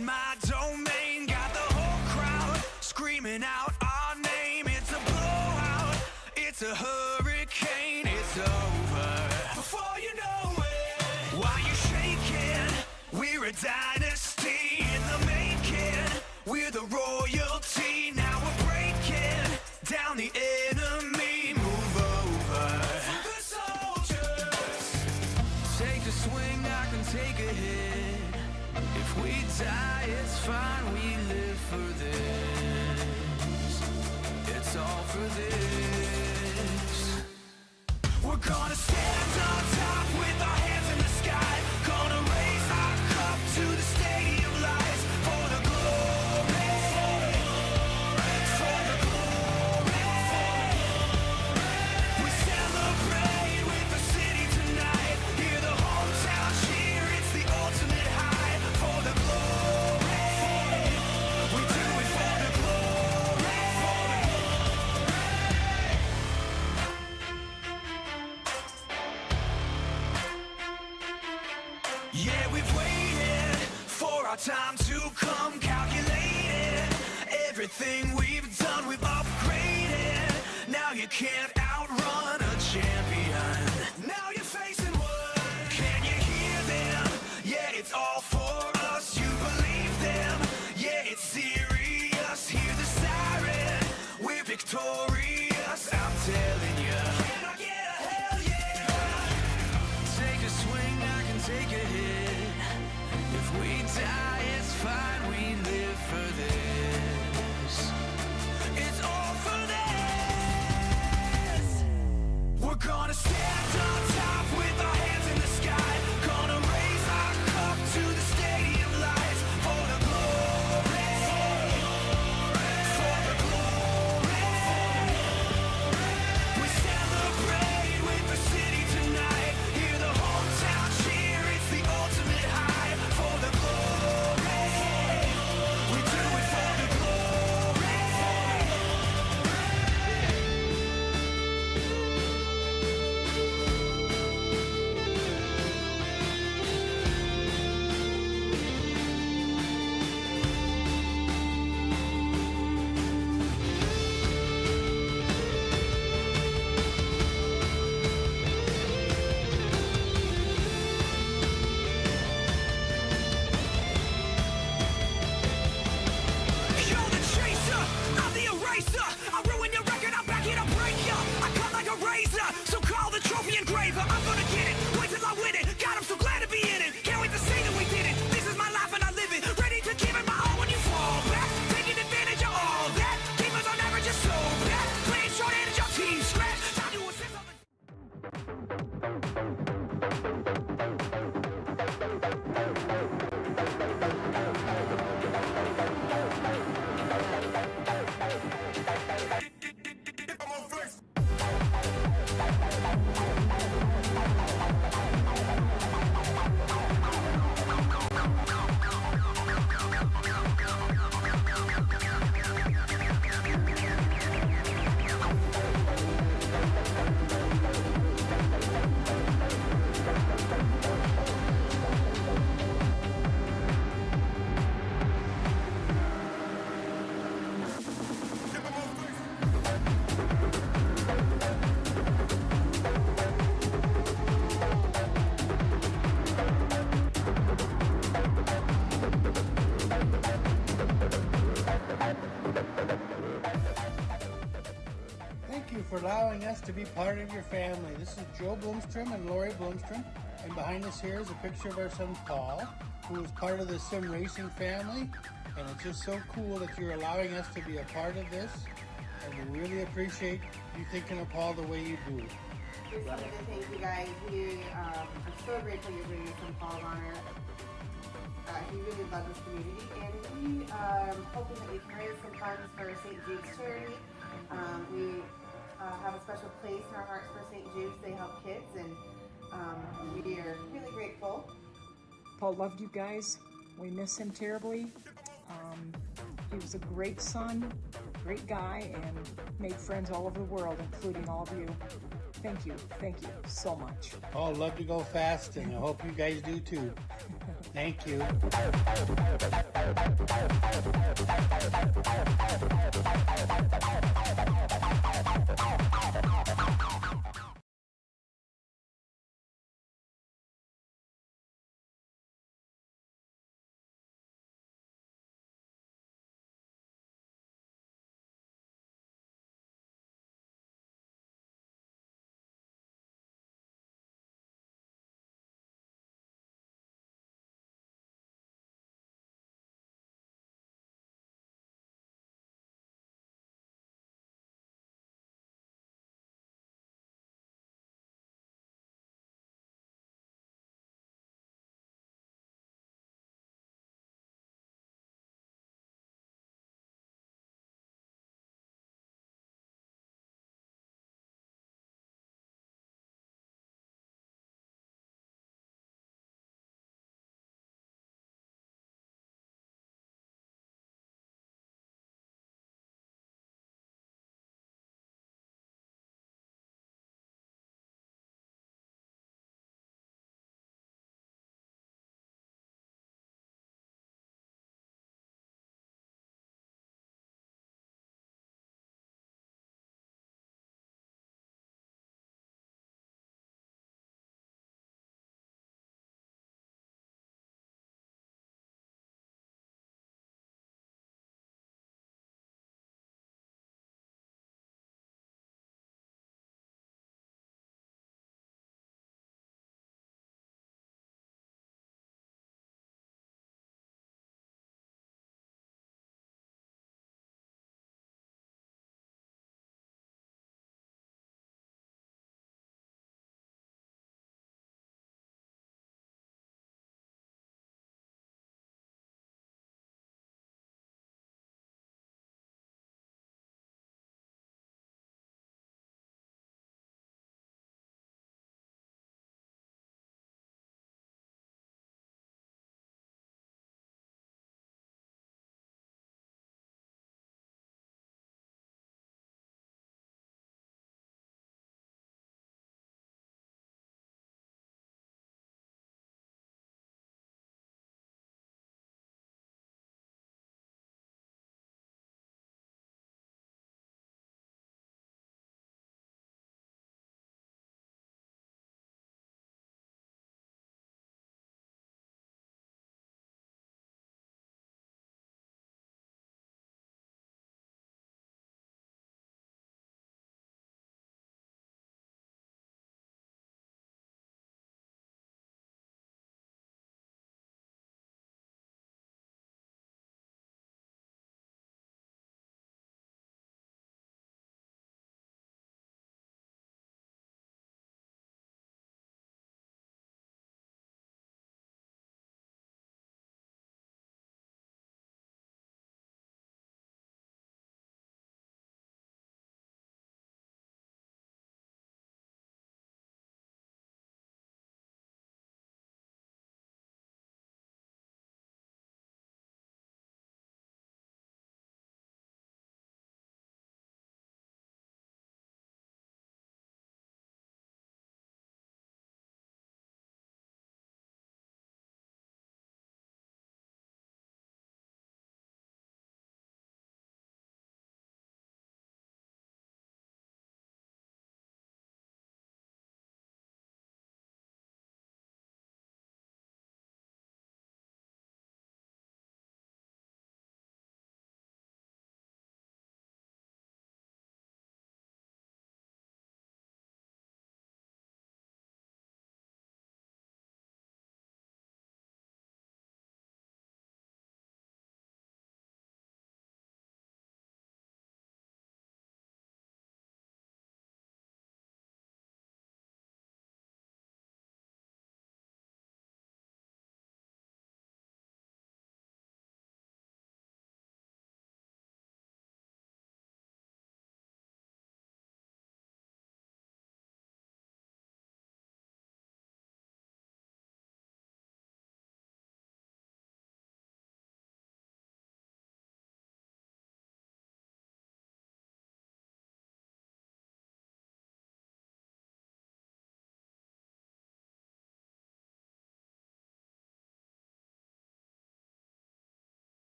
in my domain. Got the whole crowd screaming out our name. It's a blowout, it's a hurricane. It's over before you know it. Why you shaking? We're a dynasty in the making. We're the royalty. Now we're breaking down the enemy. Move over for the soldiers. Take a swing, I can take a hit. If we die, it's fine. We live for this. It's all for this. We're gonna stand on top with our hands in the sky. Gonna raise our cup to the stadium lights for the glory, for the glory. We celebrate with the city tonight. Hear the hometown cheer, it's the ultimate high for the glory. We do it for the glory. Yeah, we've waited for our time to come. Calculated everything we've done, we've upgraded. Now you can't outrun a champion. Now you're facing one. Can you hear them? Yeah, it's all for us. You believe them? Yeah, it's serious. Hear the siren. We're victorious. I'm telling you. Can I get a hell yeah? Take a swing, I can take a hit. If we die, it's fine. We live for this. It's all for this. We're gonna stand on top with our hands in the sky. Gonna raise our cup to the stadium lights for the glory, for the glory. We celebrate with the city tonight. Hear the hometown cheer, it's the ultimate high for the glory. We do it for the glory. You're the chaser, I'm the eraser. I'll ruin your record, I'll back it, I'll break ya. I cut like a razor, so call the trophy engraver. I'm gonna get it, wait till I win it. God, I'm so glad to be in it. Can't wait to say that we did it. This is my life and I live it. Ready to give it my all when you fall back. Taking advantage of all that. Demons on average are so bad. Playing short handed, your team scratch. Time to assist on the Thank you for allowing us to be part of your family. This is Joe Bloomstrom and Lori Bloomstrom, and behind us here is a picture of our son Paul, who is part of the sim racing family, and it's just so cool that you're allowing us to be a part of this, and we really appreciate you thinking of Paul the way you do. Just wanted to thank you guys. We are so grateful you're bringing some Paul's honor. He really loves this community, and we are hoping that we can raise some funds for St. Jude's charity. We have a special place in our hearts for St. Jude's. They help kids, and we are really grateful. Paul loved you guys. We miss him terribly. He was a great son, great guy, and made friends all over the world, including all of you. Thank you so much. Oh, love to go fast, and I hope you guys do too. Thank you.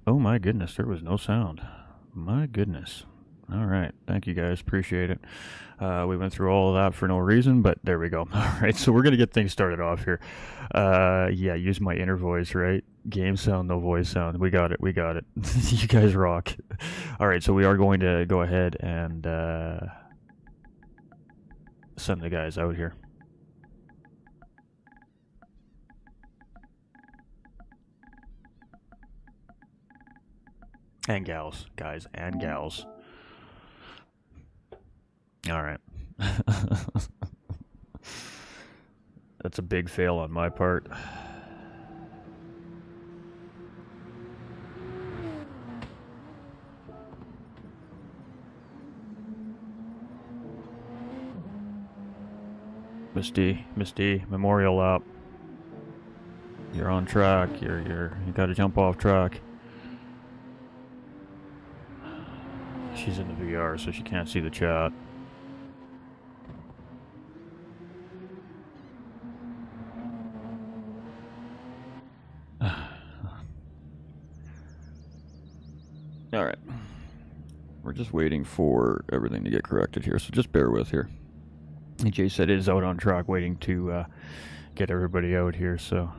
Oh my goodness, there was no sound. My goodness. All right, thank you guys, appreciate it. We went through all of that for no reason, but there we go. All right, so we're gonna get things started off here. Yeah, use my inner voice, right? Game sound, no voice sound. We got it, we got it. You guys rock. All right, so we are going to go ahead and send the guys out here. And gals, guys, and gals. All right. That's a big fail on my part. Misty, memorial lap. You're on track. You got to jump off track. She's in the VR, so she can't see the chat. All right. We're just waiting for everything to get corrected here, so just bear with here. Jay said it is out on track, waiting to get everybody out here, so...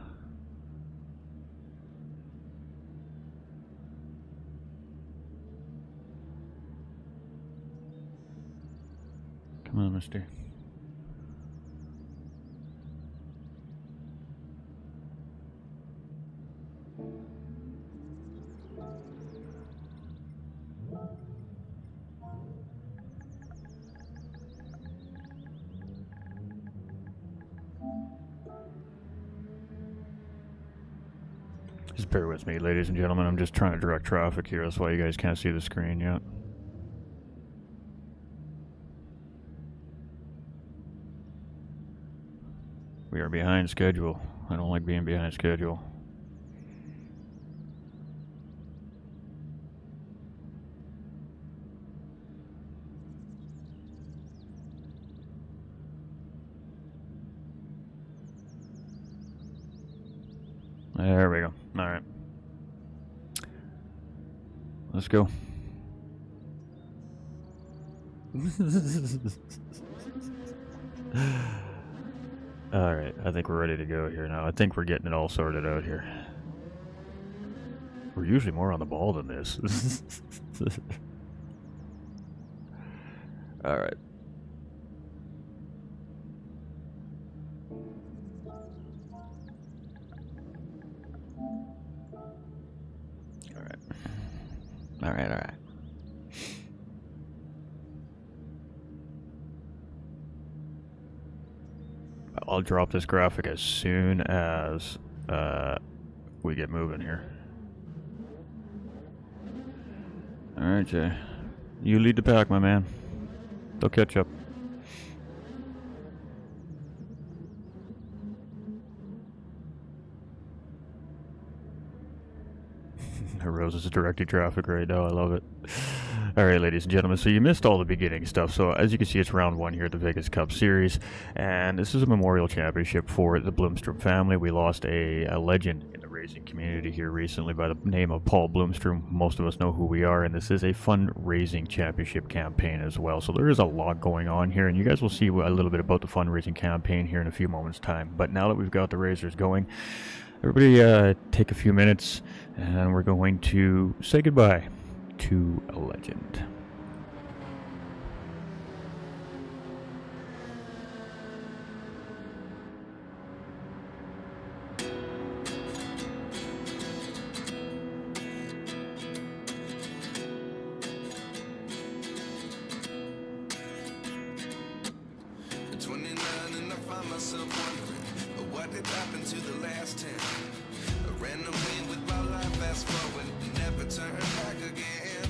Come on, mister. Just bear with me, ladies and gentlemen. I'm just trying to direct traffic here. That's why you guys can't see the screen yet. We are behind schedule. I don't like being behind schedule. There we go. All right. Let's go. All right, I think we're ready to go here now. I think we're getting it all sorted out here. We're usually more on the ball than this. All right. All right. I'll drop this graphic as soon as we get moving here. All right, Jay. You lead the pack, my man. They'll catch up. Rose is directing traffic right now. I love it. All right, ladies and gentlemen, so you missed all the beginning stuff. So as you can see, it's round one here at the Vegas Cup Series, and this is a memorial championship for the Bloomstrom family. We lost a legend in the racing community here recently by the name of Paul Bloomstrom. Most of us know who we are, and this is a fundraising championship campaign as well. So there is a lot going on here, and you guys will see a little bit about the fundraising campaign here in a few moments' time. But now that we've got the racers going, everybody take a few minutes, and we're going to say goodbye to a legend. myself wondering, what did happen to the last 10? I ran away with my life, fast forward, never turn back again.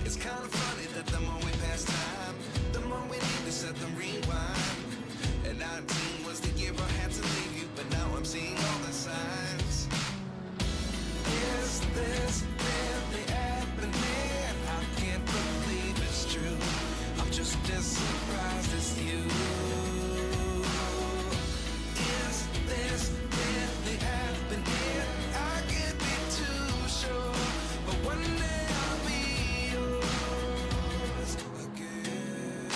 It's kind of funny that the more we pass time, the more we need to set them rewind. And 19 was the year I had to leave you, but now I'm seeing all the signs. Is this really happening? I can't believe it's true. I'm just as surprised as you. Is this really happening? I can't be too sure, but one day I'll be yours again.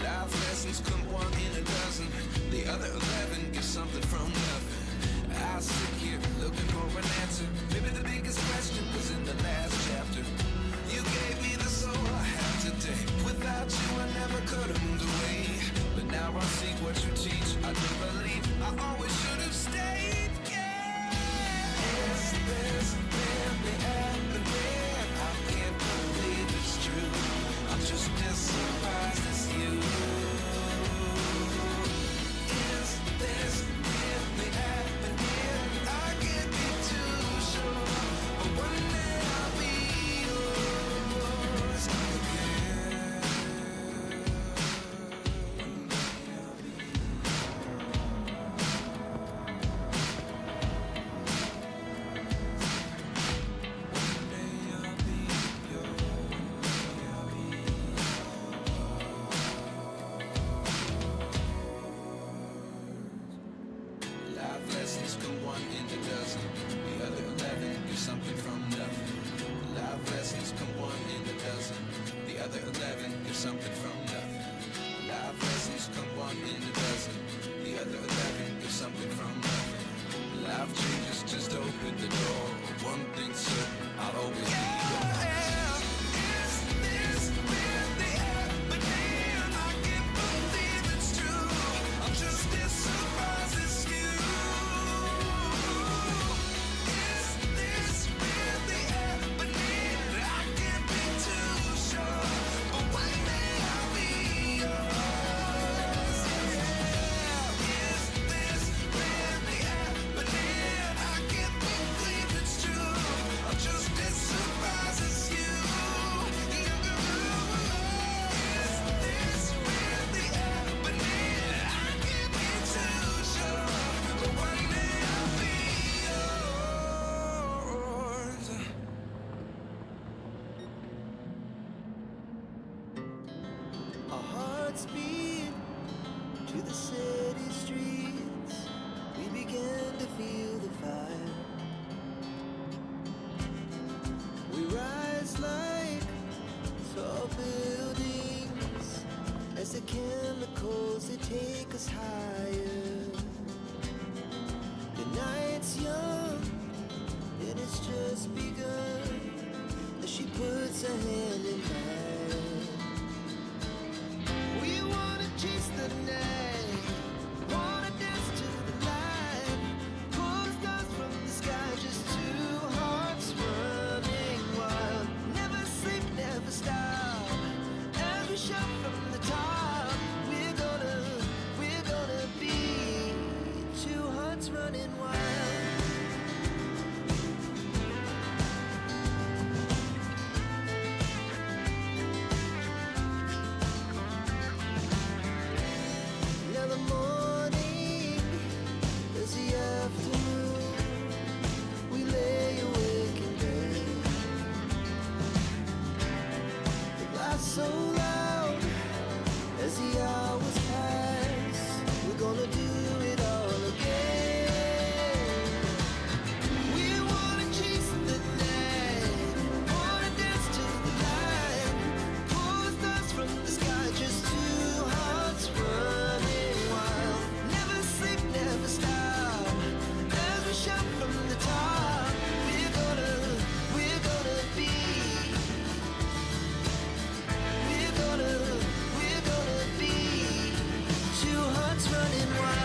Life lessons come one in a dozen. The other 11 get something from nothing. I sit here looking for an answer. Maybe the biggest question was in the last chapter. You gave me the soul I have today. Without you I never could have moved away. But now I see what you teach. I do believe I always should have stayed. Yeah. Is this really happening? I can't believe it's true. I'm just as surprised as you. Is this really happening? I can't be too sure, but one day I'll be yours again. Life lessons come one in a dozen. The other 11 get something from nothing. Life lessons come one in a dozen. The other 11 get something from nothing. Life lessons come one in a dozen. The other 11 get something from nothing. Life changes just open the door. One thing's certain, I'll always be yours. Is this really happening? I can't believe it's true. I'm just as surprised as you. Is this really happening? I can't be too sure, but one day I'll be yours. Yeah. Is this really happening? I can't believe it's true. I'm just as surprised as you. Is this really happening? I can't be too sure, but one day I'll be yours. Our hearts beat to the city streets. We began to feel the fire. We rise like tall buildings as the chemicals they take us higher. The night's young and it's just begun as she puts her hand in mine. We wanna chase the night, wanna dance to the light, pull the stars from the sky, just two hearts running wild. Never sleep, never stop, as we shout from the top. We're gonna be two hearts running wild. Now the morning is the afternoon. We lay awake in bed. The laughs so loud as the hours pass. We're gonna do it all again. We wanna chase the night, wanna dance to the light, pull the stars from the sky, just two hearts running wild. Never sleep, never stop, as we shout from the top. We're gonna be, we're gonna be two hearts running wild.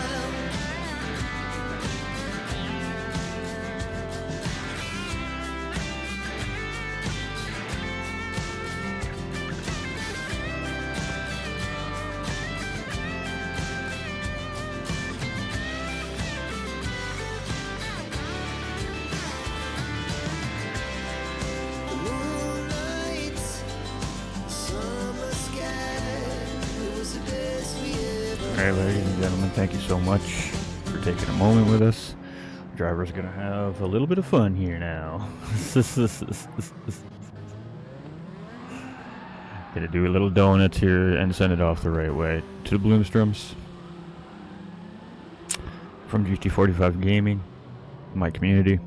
Alright, ladies and gentlemen, thank you so much for taking a moment with us. The driver's gonna have a little bit of fun here now. Gonna do a little donuts here and send it off the right way to the Bloomstroms from GT45 Gaming, my community,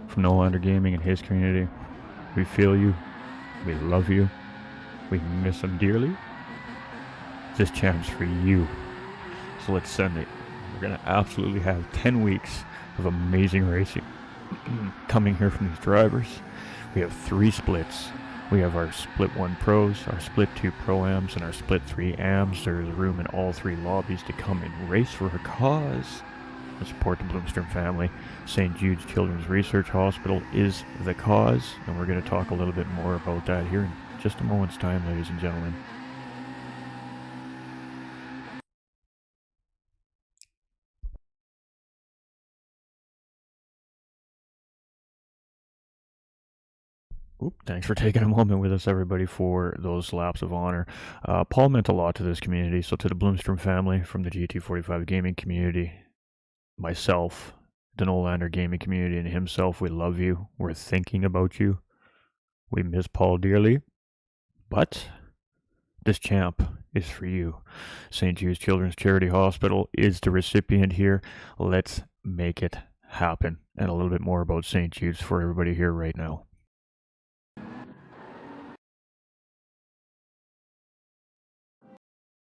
from No Lander Gaming and his community. We feel you, we love you, we miss him dearly. This champ's for you, so let's send it. We're gonna absolutely have 10 weeks of amazing racing coming here from these drivers. We have 3 splits. We have our Split 1 Pros, our Split 2 Pro-Ams, and our Split 3 Ams. There is room in all 3 lobbies to come and race for a cause and support the Bloomstrom family. St. Jude's Children's Research Hospital is the cause, and we're going to talk a little bit more about that here in just a moment's time, ladies and gentlemen. Thanks for taking a moment with us, everybody, for those laps of honor. Paul meant a lot to this community, so to the Bloomstrom family from the GT45 gaming community, myself, the No Lander gaming community, and himself, we love you. We're thinking about you. We miss Paul dearly, but this champ is for you. St. Jude's Children's Charity Hospital is the recipient here. Let's make it happen. And a little bit more about St. Jude's for everybody here right now.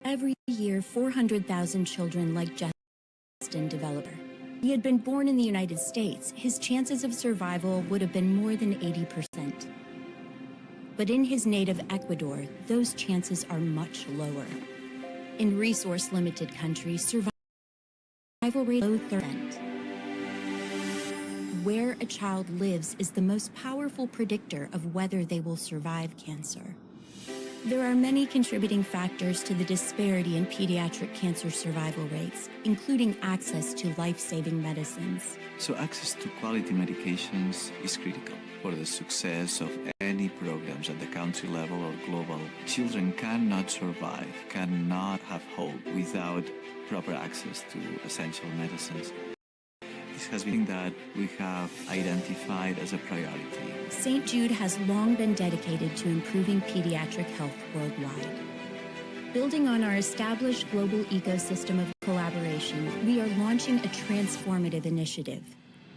Every year, 400,000 children like Justin develop. He had been born in the United States, his chances of survival would have been more than 80%. But in his native Ecuador, those chances are much lower. In resource-limited countries, survival rate is low 30%. Where a child lives is the most powerful predictor of whether they will survive cancer. There are many contributing factors to the disparity in pediatric cancer survival rates, including access to life-saving medicines. So access to quality medications is critical for the success of any programs at the country level or global. Children cannot survive, cannot have hope without proper access to essential medicines. This has been that we have identified as a priority. St. Jude has long been dedicated to improving pediatric health worldwide. Building on our established global ecosystem of collaboration, we are launching a transformative initiative,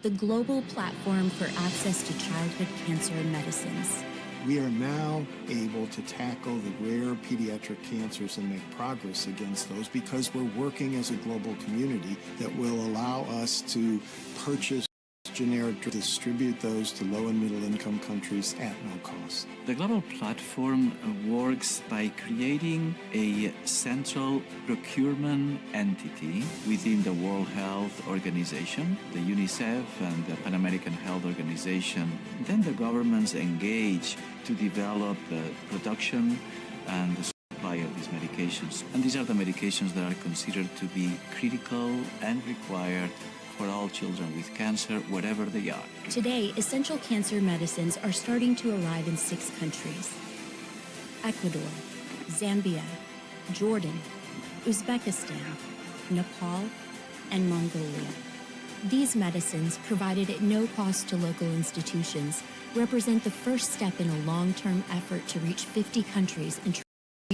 the Global Platform for Access to Childhood Cancer Medicines. We are now able to tackle the rare pediatric cancers and make progress against those because we're working as a global community that will allow us to purchase generic to distribute those to low and middle income countries at no cost. The Global Platform works by creating a central procurement entity within the World Health Organization, the UNICEF and the Pan American Health Organization. Then the governments engage to develop the production and the supply of these medications. And these are the medications that are considered to be critical and required for all children with cancer, wherever they are. Today, essential cancer medicines are starting to arrive in 6 countries: Ecuador, Zambia, Jordan, Uzbekistan, Nepal, and Mongolia. These medicines, provided at no cost to local institutions, represent the first step in a long-term effort to reach 50 countries and treat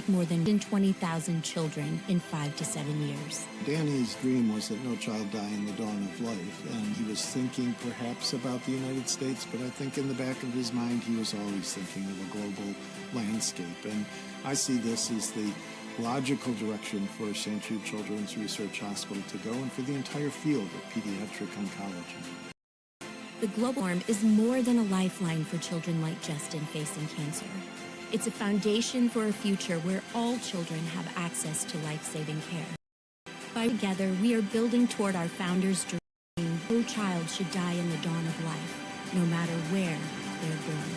more than 20,000 children in 5 to 7 years. Danny's dream was that no child die in the dawn of life, and he was thinking perhaps about the United States, but I think in the back of his mind he was always thinking of a global landscape. And I see this as the logical direction for St. Jude Children's Research Hospital to go and for the entire field of pediatric oncology. The Global Platform is more than a lifeline for children like Justin facing cancer. It's a foundation for a future where all children have access to life-saving care. By together, we are building toward our founders' dream. No child should die in the dawn of life, no matter where they're born.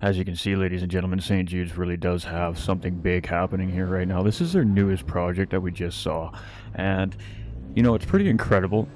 As you can see, ladies and gentlemen, St. Jude's really does have something big happening here right now. This is their newest project that we just saw, and you know, it's pretty incredible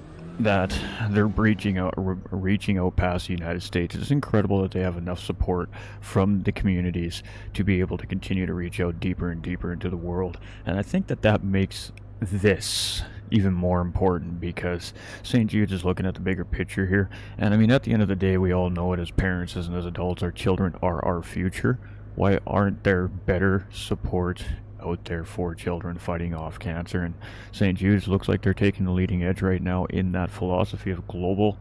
that they're reaching out past the United States. It's incredible that they have enough support from the communities to be able to continue to reach out deeper and deeper into the world. And I think that makes this even more important, because St. Jude's is looking at the bigger picture here. And I mean, at the end of the day, we all know it as parents and as adults, our children are our future. Why aren't there better support out there for children fighting off cancer? And St. Jude's looks like they're taking the leading edge right now in that philosophy of global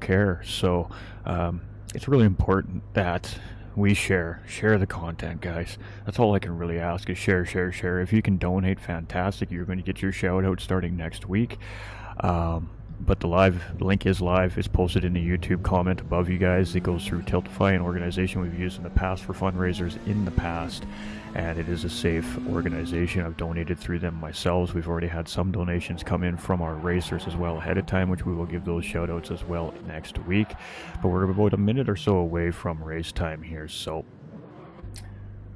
care. So it's really important that we share the content, guys. That's all I can really ask, is share. If you can donate, fantastic. You're going to get your shout out starting next week. But the link is live. It's posted in the YouTube comment above you guys. It goes through Tiltify, an organization we've used in the past for fundraisers in the past, and it is a safe organization. I've donated through them myself. We've already had some donations come in from our racers as well ahead of time, which we will give those shout outs as well next week. But we're about a minute or so away from race time here, so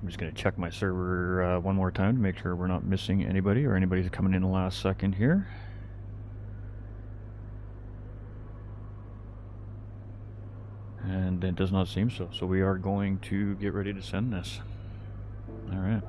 I'm just going to check my server one more time to make sure we're not missing anybody or anybody's coming in the last second here. And it does not seem so. So we are going to get ready to send this. All right.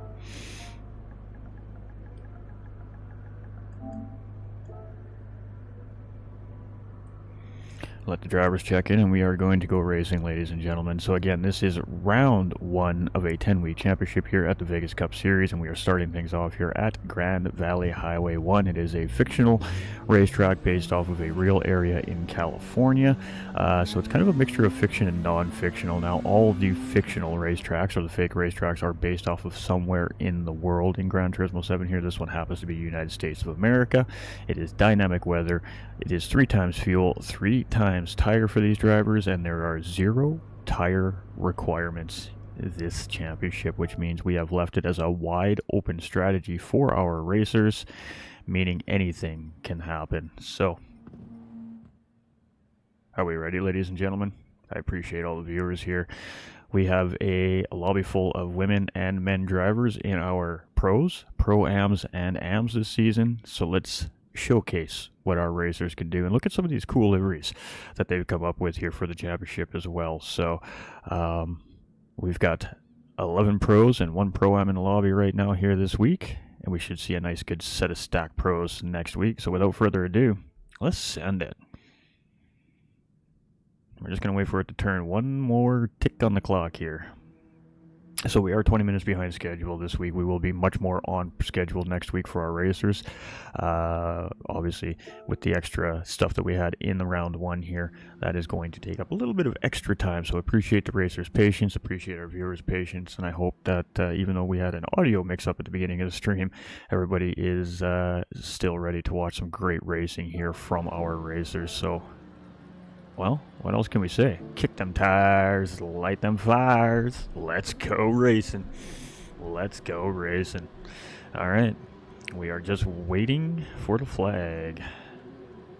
Let the drivers check in, and we are going to go racing, ladies and gentlemen. So again, this is round 1 of a 10-week championship here at the Vegas Cup Series, and we are starting things off here at Grand Valley Highway 1. It is a fictional racetrack based off of a real area in California. So it's kind of a mixture of fiction and non-fictional. Now, all the fictional racetracks, or the fake racetracks, are based off of somewhere in the world. In Gran Turismo 7 here, this one happens to be United States of America. It is dynamic weather. It is 3 times fuel, 3 times tire for these drivers, and there are 0 tire requirements this championship, which means we have left it as a wide open strategy for our racers, meaning anything can happen. So, are we ready, ladies and gentlemen? I appreciate all the viewers here. We have a lobby full of women and men drivers in our pros, pro-ams, and ams this season, so let's showcase what our racers can do, and look at some of these cool liveries that they've come up with here for the championship as well. So we've got 11 pros and 1 pro-am in the lobby right now here this week, and we should see a nice good set of stacked pros next week. So without further ado, let's send it. We're just going to wait for it to turn one more tick on the clock here. So we are 20 minutes behind schedule this week. We will be much more on schedule next week for our racers. Obviously, with the extra stuff that we had in the round 1 here, that is going to take up a little bit of extra time. So appreciate the racers' patience, appreciate our viewers' patience, and I hope that even though we had an audio mix-up at the beginning of the stream, everybody is still ready to watch some great racing here from our racers. So, well, what else can we say? Kick them tires, light them fires. Let's go racing. Let's go racing. All right. We are just waiting for the flag.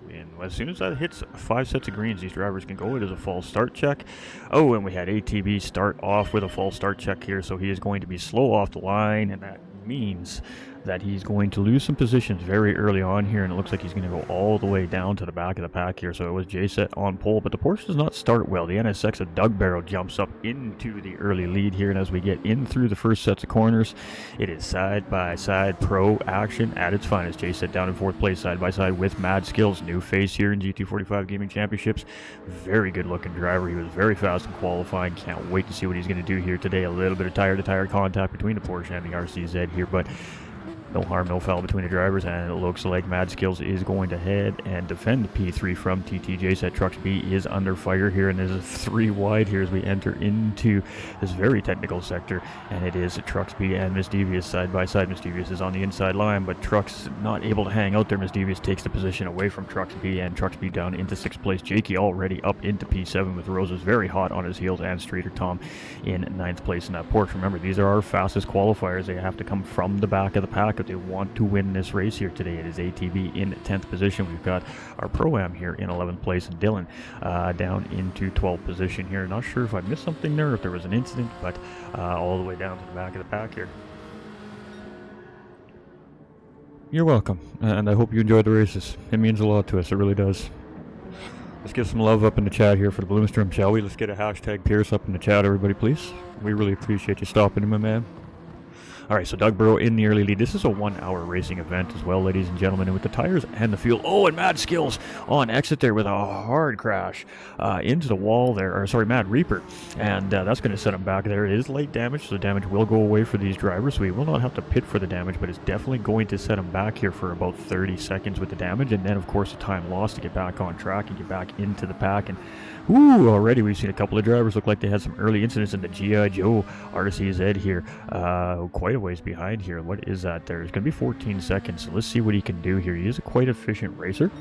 And as soon as that hits 5 sets of greens, these drivers can go. It is a false start check. Oh, and we had ATB start off with a false start check here, so he is going to be slow off the line, and that means that he's going to lose some positions very early on here, and it looks like he's going to go all the way down to the back of the pack here. So it was J-Set on pole, but the Porsche does not start well. The NSX of Doug Barrow jumps up into the early lead here, and as we get in through the first sets of corners, it is side-by-side pro action at its finest. J-Set down in 4th place, side-by-side with Mad Skills, new face here in GT45 Gaming Championships. Very good-looking driver. He was very fast in qualifying. Can't wait to see what he's going to do here today. A little bit of tire-to-tire contact between the Porsche and the RCZ here, but no harm, no foul between the drivers, and it looks like Mad Skills is going to head and defend P3 from TTJ. Set Trucks B is under fire here, and there's a 3 wide here as we enter into this very technical sector, and it is Trucks B and Miss Devious side by side. Miss Devious is on the inside line, but Trucks not able to hang out there. Miss Devious takes the position away from Trucks B, and Trucks B down into 6th place. Jakey already up into P7 with Roses very hot on his heels, and Streeter Tom in 9th place in that Porsche. Remember, these are our fastest qualifiers. They have to come from the back of the pack if they want to win this race here today. It is ATB in 10th position. We've got our Pro-Am here in 11th place, and Dylan down into 12th position here. Not sure if I missed something there, if there was an incident, but all the way down to the back of the pack here. You're welcome, and I hope you enjoyed the races. It means a lot to us, it really does. Let's give some love up in the chat here for the Bloomstrom, shall we? Let's get a hashtag Pierce up in the chat, everybody, please. We really appreciate you stopping in, my man. Alright, so Doug Burrow in the early lead. This is a 1 hour racing event as well, ladies and gentlemen. And with the tires and the fuel. Oh, and Mad Skills on exit there with a hard crash into the wall there. Or, sorry, Mad Reaper. And that's going to set him back there. It is late damage, so the damage will go away for these drivers. So we will not have to pit for the damage, but it's definitely going to set him back here for about 30 seconds with the damage. And then, of course, the time lost to get back on track and get back into the pack. And ooh, already we've seen a couple of drivers look like they had some early incidents in the G.I. Joe RCZ here. Quite a ways behind here. What is that there? It's going to be 14 seconds, so let's see what he can do here. He is a quite efficient racer.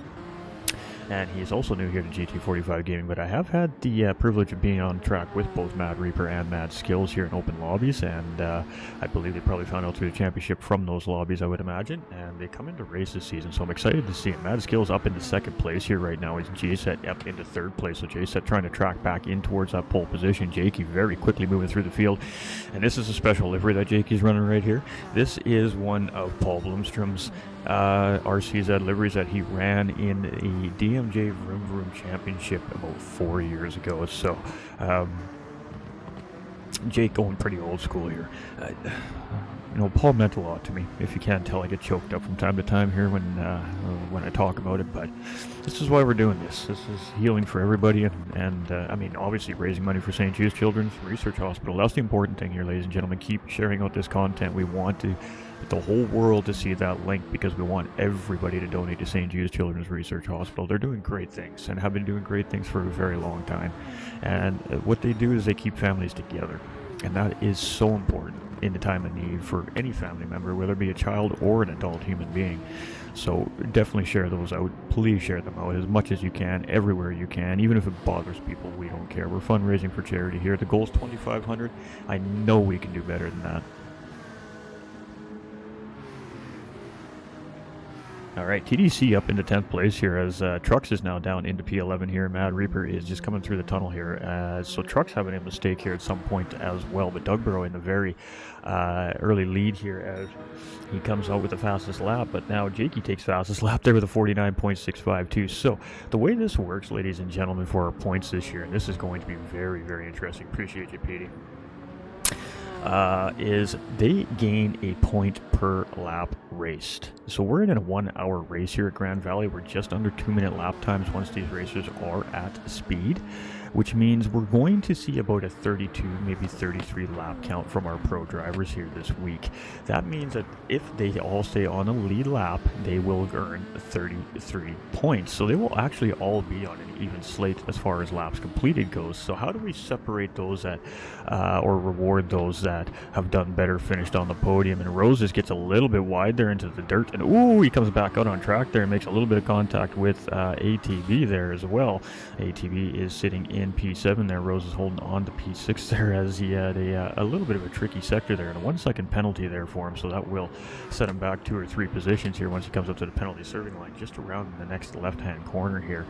And he is also new here to GT45 Gaming, but I have had the privilege of being on track with both Mad Reaper and Mad Skills here in open lobbies, and I believe they probably found out through the championship from those lobbies, I would imagine, and they come into race this season, so I'm excited to see him. Mad Skills up into second place here right now. Is JSet up into third place, so JSet trying to track back in towards that pole position. Jakey very quickly moving through the field, and this is a special livery that Jakey's running right here. This is one of Paul Bloomstrom's RCZ liveries that he ran in the DMJ Vroom Vroom Championship about 4 years ago. So Jake going pretty old school here. You know, Paul meant a lot to me. If you can't tell, I get choked up from time to time here when I talk about it, but this is why we're doing this. This is healing for everybody, and I mean, obviously raising money for St. Jude's Children's Research Hospital. That's the important thing here, ladies and gentlemen. Keep sharing out this content. We want the whole world to see that link, because we want everybody to donate to St. Jude's Children's Research Hospital. They're doing great things and have been doing great things for a very long time. And what they do is they keep families together. And that is so important in the time of need for any family member, whether it be a child or an adult human being. So definitely share those out. Please share them out as much as you can, everywhere you can, even if it bothers people. We don't care. We're fundraising for charity here. The goal is $2,500. I know we can do better than that. Alright, TDC up into 10th place here as Trucks is now down into P11 here. Mad Reaper is just coming through the tunnel here. So Trucks having a mistake here at some point as well. But Doug Burrow in the very early lead here as he comes out with the fastest lap. But now Jakey takes fastest lap there with a 49.652. So the way this works, ladies and gentlemen, for our points this year, and this is going to be very, very interesting. Appreciate you, Petey. Is they gain a point per lap raced. So we're in a 1 hour race here at Grand Valley. We're just under 2-minute lap times once these racers are at speed, which means we're going to see about a 32, maybe 33 lap count from our pro drivers here this week. That means that if they all stay on a lead lap, they will earn 33 points. So they will actually all be on an even slate as far as laps completed goes. So how do we separate those that, or reward those that have done better, finished on the podium? And Roses gets a little bit wide there into the dirt, and ooh, he comes back out on track there and makes a little bit of contact with ATV there as well. ATV is sitting in P7 there. Rose is holding on to P6 there as he had a little bit of a tricky sector there, and a 1 second penalty there for him, so that will set him back 2 or 3 positions here once he comes up to the penalty serving line, just around the next left-hand corner here.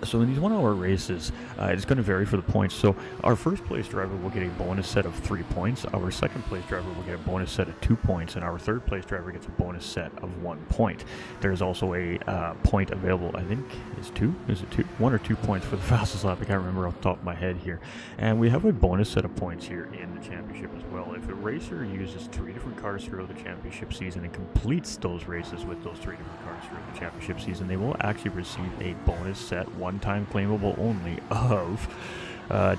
So in these 1 hour races, it's going to vary for the points. So our first place driver will get a bonus set of 3 points. Our second place driver will get a bonus set of 2 points. And our third place driver gets a bonus set of 1 point. There's also a point available, I think, is 2? Is it 2? 1 or 2 points for the fastest lap. I can't remember off the top of my head here. And we have a bonus set of points here in the championship as well. If a racer uses 3 different cars throughout the championship season and completes those races with those 3 different cars throughout the championship season, they will actually receive a bonus set, one-time claimable only, of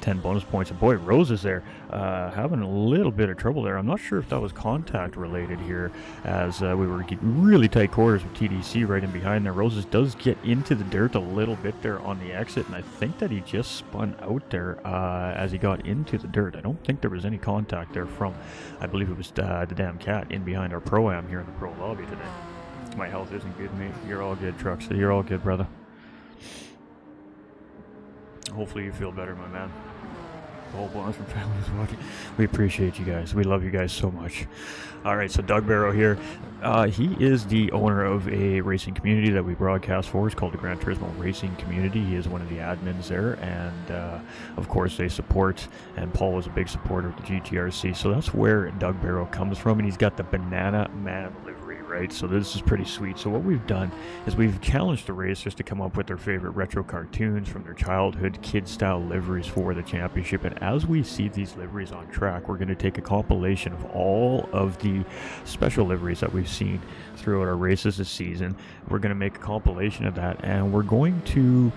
10 bonus points. And boy, Rose is there having a little bit of trouble there. I'm not sure if that was contact related here, as we were getting really tight quarters with TDC right in behind there. Roses does get into the dirt a little bit there on the exit, and I think that he just spun out there as he got into the dirt. I don't think there was any contact there from, I believe it was the damn cat in behind our Pro-Am here in the Pro Lobby today. My health isn't good, mate. You're all good, Trucks. You're all good, brother. Hopefully you feel better, my man. The whole Bloomstrom family is watching. We appreciate you guys. We love you guys so much. Alright, so Doug Burrow here. He is the owner of a racing community that we broadcast for. It's called the Gran Turismo Racing Community. He is one of the admins there, and of course they support, and Paul was a big supporter of the GTRC, so that's where Doug Burrow comes from, and he's got the Banana Man livery right? So this is pretty sweet. So what we've done is we've challenged the racers to come up with their favorite retro cartoons from their childhood kid-style liveries for the championship. And as we see these liveries on track, we're going to take a compilation of all of the special liveries that we've seen throughout our races this season. We're going to make a compilation of that, and we're going to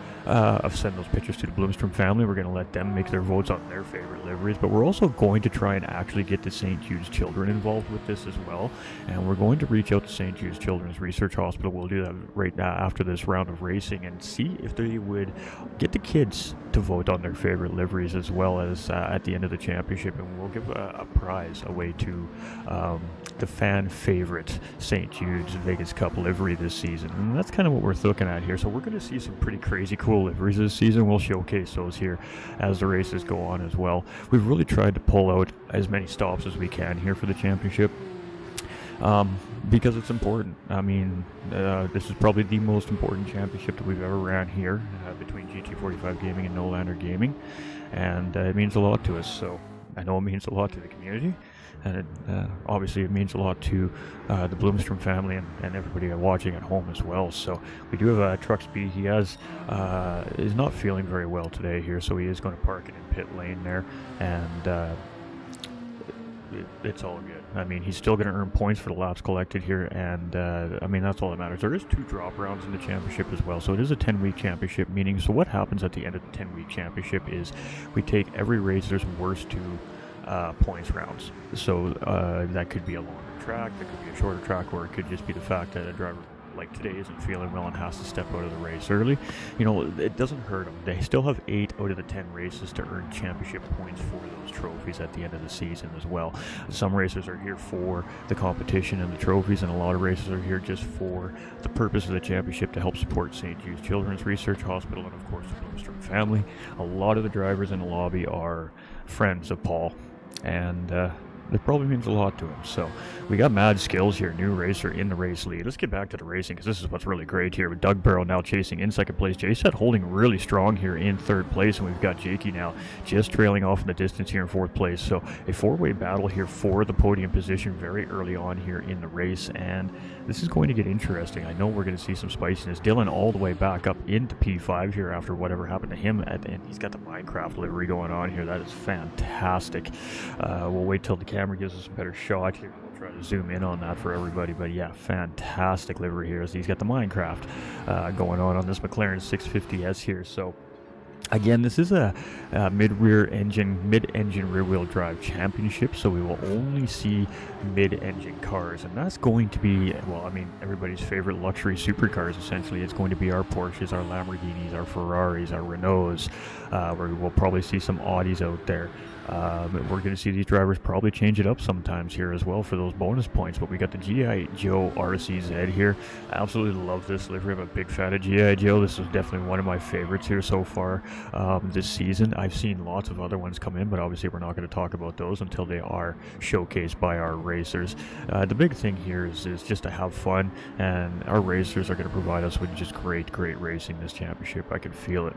send those pictures to the Bloomstrom family. We're going to let them make their votes on their favorite liveries, but we're also going to try and actually get the St. Jude's children involved with this as well. And we're going to reach out to St. Jude's Children's Research Hospital. We'll do that right now after this round of racing and see if they would get the kids to vote on their favorite liveries, as well as at the end of the championship. And we'll give a prize away to the fan favorite St. Jude's Vegas Cup livery this season. And that's kind of what we're looking at here. So we're going to see some pretty crazy cool liveries this season. We'll showcase those here as the races go on as well. We've really tried to pull out as many stops as we can here for the championship, because it's important. I mean, this is probably the most important championship that we've ever ran here between GT45 Gaming and Nolander Gaming, and it means a lot to us. So I know it means a lot to the community, and obviously it means a lot to the Bloomstrom family and everybody watching at home as well. So we do have Truck Speed. He is not feeling very well today here, so he is going to park it in pit lane there, and it's all good. I mean, he's still going to earn points for the laps collected here, and I mean, that's all that matters. There is 2 drop rounds in the championship as well, so it is a 10-week championship, meaning, so what happens at the end of the 10-week championship is we take every racer's worst 2 points rounds. So that could be a longer track, that could be a shorter track, or it could just be the fact that a driver like today isn't feeling well and has to step out of the race early. You know, it doesn't hurt them. They still have 8 out of the 10 races to earn championship points for those trophies at the end of the season as well. Some racers are here for the competition and the trophies, and a lot of racers are here just for the purpose of the championship to help support St. Jude's Children's Research Hospital and of course the Bloomstrom family. A lot of the drivers in the lobby are friends of Paul, and it probably means a lot to him. So we got Mad Skills here, new racer in the race lead. Let's get back to the racing, because this is what's really great here, with Doug Barrow now chasing in second place. JSet holding really strong here in third place, and we've got Jakey now just trailing off in the distance here in fourth place. So a 4-way battle here for the podium position very early on here in the race, and this is going to get interesting. I know we're going to see some spiciness. Dylan all the way back up into P5 here after whatever happened to him at the end. He's got the Minecraft livery going on here. That is fantastic. We'll wait till the camera gives us a better shot here. We'll try to zoom in on that for everybody, but yeah, fantastic livery here. So he's got the Minecraft going on this McLaren 650S here. So again, this is a mid-engine rear-wheel drive championship, so we will only see mid-engine cars, and that's going to be, well, I mean, everybody's favorite luxury supercars, essentially. It's going to be our Porsches, our Lamborghinis, our Ferraris, our Renaults. We'll probably see some Audis out there. We're going to see these drivers probably change it up sometimes here as well for those bonus points, but we got the G.I. Joe RCZ here. I absolutely love this livery. I'm a big fan of G.I. Joe. This is definitely one of my favorites here so far this season. I've seen lots of other ones come in, but obviously we're not going to talk about those until they are showcased by our racers. The big thing here is just to have fun, and our racers are going to provide us with just great racing this championship. I can feel it.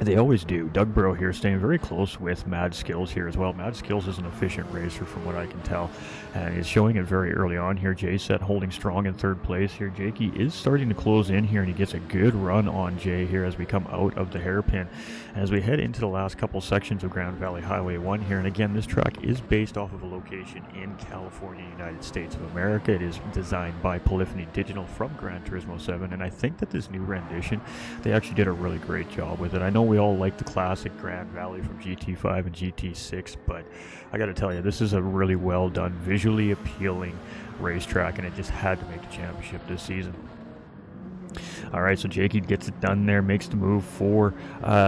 They always do. Doug Burrow here staying very close with Mad Skills here as well. Mad Skills is an efficient racer from what I can tell, and he's showing it very early on here. JSet holding strong in third place here. Jakey is starting to close in here, and he gets a good run on Jay here as we come out of the hairpin. As we head into the last couple sections of Grand Valley Highway 1 here, and again, this track is based off of a location in California, United States of America. It is designed by Polyphony Digital from Gran Turismo 7, and I think that this new rendition, they actually did a really great job with it. I know we all like the classic Grand Valley from GT5 and GT6, but I gotta tell you, this is a really well done, visually appealing racetrack, and it just had to make the championship this season. Alright, so Jakey gets it done there, makes the move for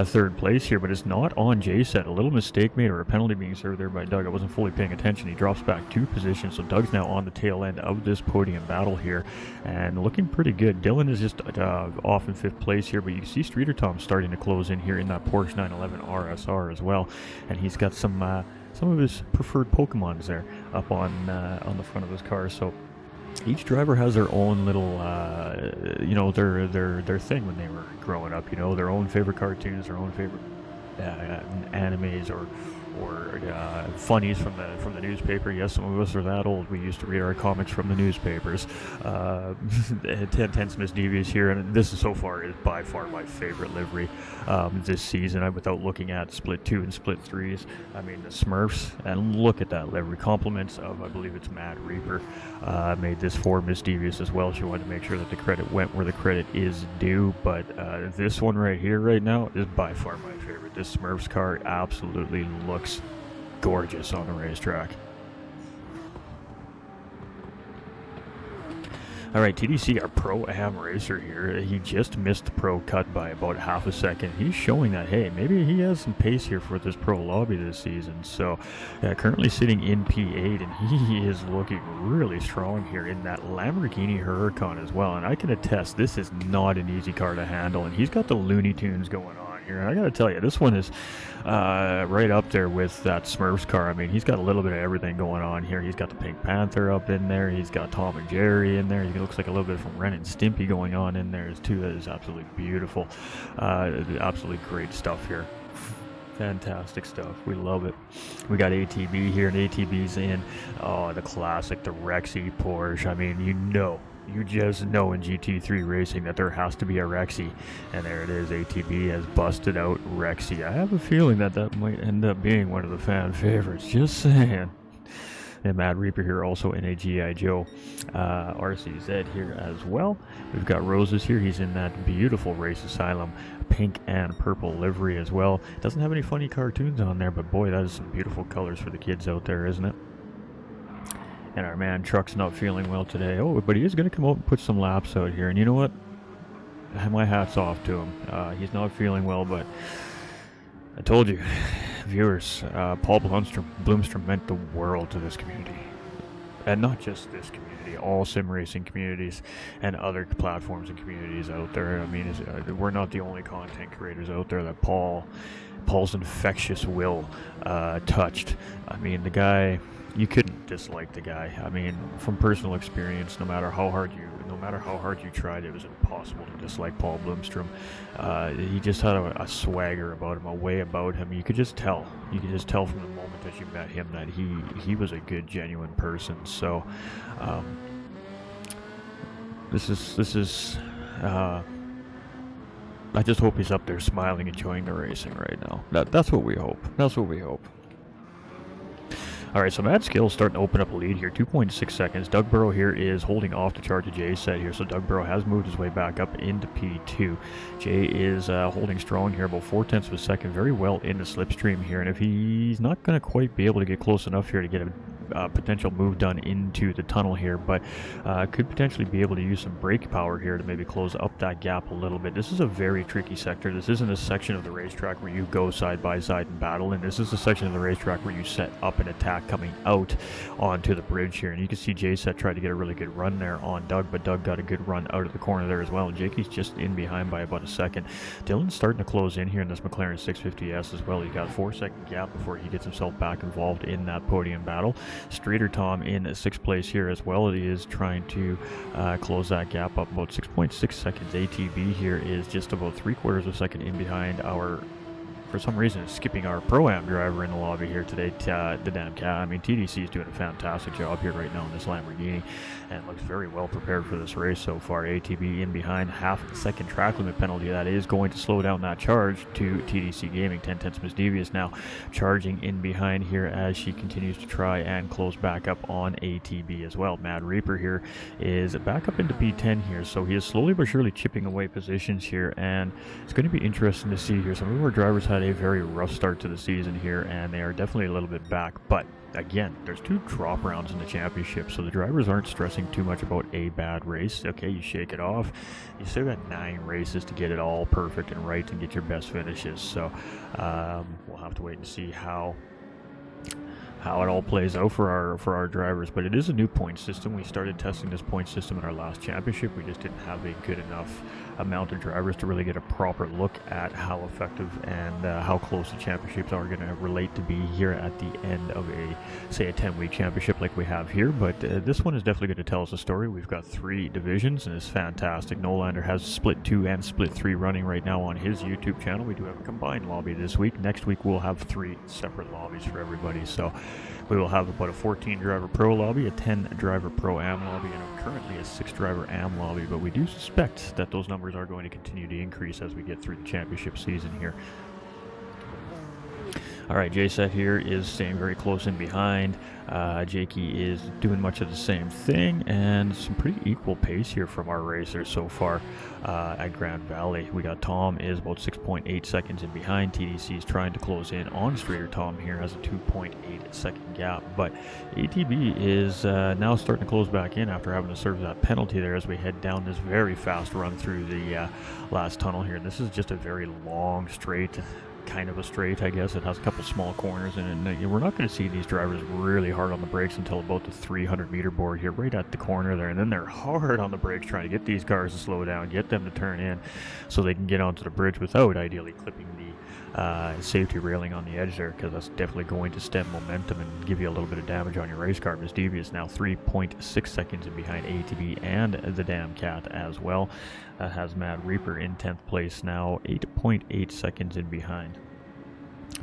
third place here, but it's not on JSet. A little mistake made, or a penalty being served there by Doug. I wasn't fully paying attention. He drops back 2 positions, so Doug's now on the tail end of this podium battle here, and looking pretty good. Dylan is just off in 5th place here, but you see Streeter Tom starting to close in here in that Porsche 911 RSR as well, and he's got some of his preferred Pokemons there up on the front of his car. So each driver has their own little, their thing when they were growing up. You know, their own favorite cartoons, their own favorite animes, or funnies from the newspaper. Yes, some of us are that old. We used to read our comics from the newspapers. 10 Miss Devious here, and this is so far is by far my favorite livery this season. Without looking at Split 2 and Split 3s, I mean the Smurfs, and look at that livery. Compliments of, I believe it's Mad Reaper, made this for Miss Devious as well. She wanted to make sure that the credit went where the credit is due, but this one right here right now is by far my favorite. This Smurfs car absolutely looks gorgeous on the racetrack. Alright, TDC, our Pro-Am racer here, he just missed the Pro cut by about half a second. He's showing that, hey, maybe he has some pace here for this Pro lobby this season. So, currently sitting in P8, and he is looking really strong here in that Lamborghini Huracan as well. And I can attest, this is not an easy car to handle, and he's got the Looney Tunes going on here. And I gotta tell you, this one is right up there with that Smurfs car. I mean, he's got a little bit of everything going on here. He's got the Pink Panther up in there. He's got Tom and Jerry in there. He looks like a little bit from Ren and Stimpy going on in there too. That is absolutely beautiful. Absolutely great stuff here. Fantastic stuff. We love it. We got ATB here, and ATB's in the classic, the Rexy Porsche. I mean, you just know in GT3 racing that there has to be a Rexy, and there it is. ATB has busted out Rexy. I have a feeling that might end up being one of the fan favorites. Just saying. And Mad Reaper here also in a G.I. Joe RCZ here as well. We've got Roses here. He's in that beautiful Race Asylum pink and purple livery as well. Doesn't have any funny cartoons on there, but boy, that is some beautiful colors for the kids out there, isn't it? And our man Truck's not feeling well today. Oh, but he is going to come out and put some laps out here. And you know what? My hat's off to him. He's not feeling well, but I told you, viewers, Paul Bloomstrom meant the world to this community. And not just this community, all sim racing communities and other platforms and communities out there. I mean, we're not the only content creators out there that Paul's infectious will touched. I mean, the guy, you couldn't dislike the guy. I mean, from personal experience, no matter how hard you tried, it was impossible to dislike Paul Bloomstrom. He just had a swagger about him, a way about him. You could just tell. You could just tell from the moment that you met him that he was a good, genuine person. So, this is. I just hope he's up there smiling, enjoying the racing right now. That's what we hope. That's what we hope. Alright, so Mad Skill's starting to open up a lead here, 2.6 seconds. Doug Burrow here is holding off to charge a Jay set here, so Doug Burrow has moved his way back up into P2. Jay is holding strong here, about 0.4 of a second, very well into slipstream here, and if he's not going to quite be able to get close enough here to get a potential move done into the tunnel here, but could potentially be able to use some brake power here to maybe close up that gap a little bit. This is a very tricky sector. This isn't a section of the racetrack where you go side by side and battle, and this is a section of the racetrack where you set up an attack coming out onto the bridge here. And you can see J-Set tried to get a really good run there on Doug, but Doug got a good run out of the corner there as well. And Jakey's just in behind by about a second. Dylan's starting to close in here in this McLaren 650S as well. He got a 4-second gap before he gets himself back involved in that podium battle. Streeter Tom in 6th place here as well. He is trying to close that gap up about 6.6 seconds. ATB here is just about 3/4 of a second in behind our, for some reason, skipping our Pro-Am driver in the lobby here today, the damn cat. I mean, TDC is doing a fantastic job here right now in this Lamborghini and looks very well prepared for this race so far. ATB in behind, half a second track limit penalty. That is going to slow down that charge to TDC Gaming. 10/10 Miss Devious now charging in behind here as she continues to try and close back up on ATB as well. Mad Reaper here is back up into P10 here, so he is slowly but surely chipping away positions here, and it's going to be interesting to see here. Some of our drivers had a very rough start to the season here, and they are definitely a little bit back, but again, there's 2 drop rounds in the championship, so the drivers aren't stressing too much about a bad race. Okay, you shake it off. You still got 9 races to get it all perfect and right and get your best finishes, so we'll have to wait and see how how it all plays out for our drivers. But it is a new point system. We started testing this point system in our last championship. We just didn't have a good enough amount of drivers to really get a proper look at how effective and how close the championships are going to relate to be here at the end of a 10-week championship like we have here. But this one is definitely going to tell us a story. We've got 3 divisions, and it's fantastic. Nolander has Split 2 and Split 3 running right now on his YouTube channel. We do have a combined lobby this week. Next week we'll have 3 separate lobbies for everybody. So we will have about a 14 driver pro lobby, a 10 driver pro am lobby, and currently a 6 driver am lobby. But we do suspect that those numbers are going to continue to increase as we get through the championship season here. Alright, JSET here is staying very close in behind. Jakey is doing much of the same thing, and some pretty equal pace here from our racers so far at Grand Valley. We got Tom is about 6.8 seconds in behind. TDC is trying to close in on Streeter. Tom here has a 2.8 second gap, but ATB is now starting to close back in after having to serve that penalty there as we head down this very fast run through the last tunnel here. And this is just a very long straight, kind of a straight, I guess. It has a couple small corners in it, and we're not going to see these drivers really hard on the brakes until about the 300 meter board here, right at the corner there, and then they're hard on the brakes trying to get these cars to slow down, get them to turn in so they can get onto the bridge without ideally clipping the safety railing on the edge there, because that's definitely going to stem momentum and give you a little bit of damage on your race car. Miss Devious now 3.6 seconds in behind ATB and the Damn Cat as well. Has Mad Reaper in 10th place now, 8.8 seconds in behind.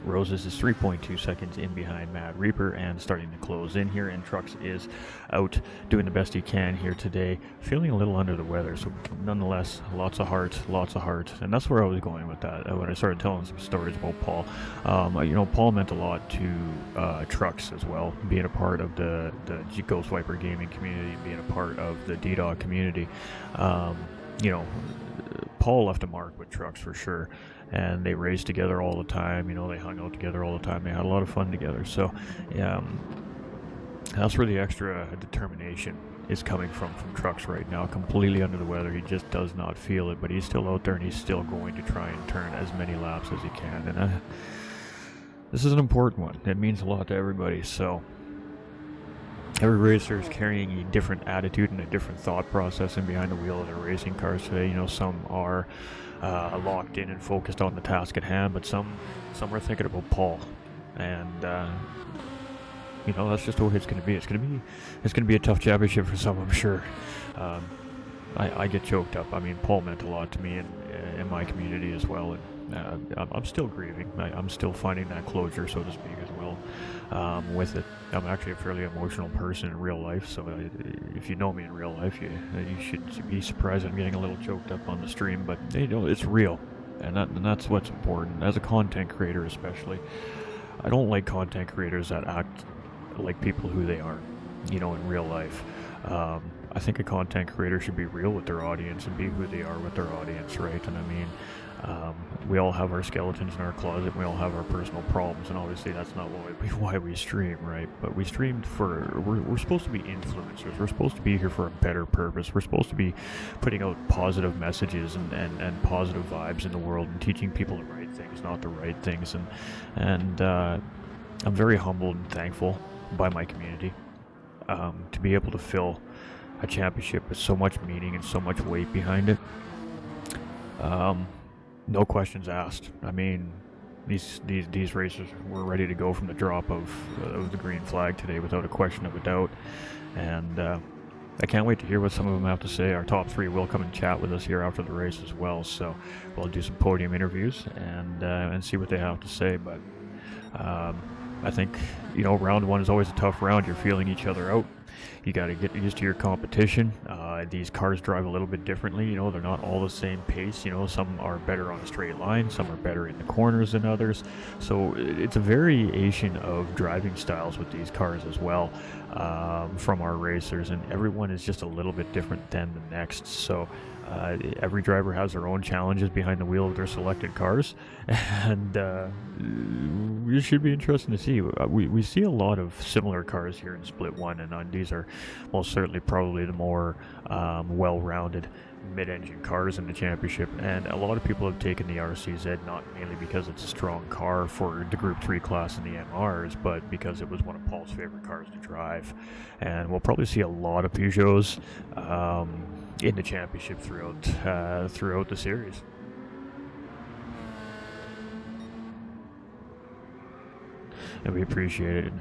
Roses is 3.2 seconds in behind Mad Reaper and starting to close in here, and Trucks is out doing the best he can here today, feeling a little under the weather, so nonetheless lots of heart, and that's where I was going with that when I started telling some stories about Paul. You know, Paul meant a lot to Trucks as well, being a part of the Ghost Viper gaming community, being a part of the D-Dog community. You know, Paul left a mark with Trucks for sure, and they raced together all the time. You know, they hung out together all the time. They had a lot of fun together. So that's where the extra determination is coming from Trucks right now. Completely under the weather. He just does not feel it, but he's still out there, and he's still going to try and turn as many laps as he can. And this is an important one. It means a lot to everybody. So every racer is carrying a different attitude and a different thought process in behind the wheel of their racing cars today. You know, some are locked in and focused on the task at hand, but some are thinking about Paul, and you know, that's just the way it's going to be. It's going to be a tough championship for some, I'm sure. I get choked up. I mean, Paul meant a lot to me in my community as well, and I'm still grieving. I'm still finding that closure, so to speak, as well. With it, I'm actually a fairly emotional person in real life, so if you know me in real life, you should be surprised I'm getting a little choked up on the stream, but you know, it's real, and that's what's important. As a content creator especially, I don't like content creators that act like people who they aren't, you know, in real life. I think a content creator should be real with their audience and be who they are with their audience, right? And I mean, we all have our skeletons in our closet, we all have our personal problems, and obviously that's not why we stream, right? But we streamed we're supposed to be influencers, we're supposed to be here for a better purpose, we're supposed to be putting out positive messages and positive vibes in the world and teaching people the right things, not the right things, and I'm very humbled and thankful by my community to be able to fill a championship with so much meaning and so much weight behind it. No questions asked. I mean, these racers were ready to go from the drop of the green flag today without a question of a doubt, and I can't wait to hear what some of them have to say. Our top 3 will come and chat with us here after the race as well, so we'll do some podium interviews and see what they have to say. But I think, you know, round 1 is always a tough round. You're feeling each other out. You got to get used to your competition. These cars drive a little bit differently. You know, they're not all the same pace. You know, some are better on a straight line, some are better in the corners than others. So it's a variation of driving styles with these cars as well, from our racers, and everyone is just a little bit different than the next. So every driver has their own challenges behind the wheel of their selected cars, and it should be interesting to see. We see a lot of similar cars here in Split 1, and these these are most certainly probably the more well-rounded mid-engine cars in the championship, and a lot of people have taken the RCZ not mainly because it's a strong car for the Group 3 class in the MRs, but because it was one of Paul's favorite cars to drive. And we'll probably see a lot of Peugeots in the championship throughout the series. And we appreciate it.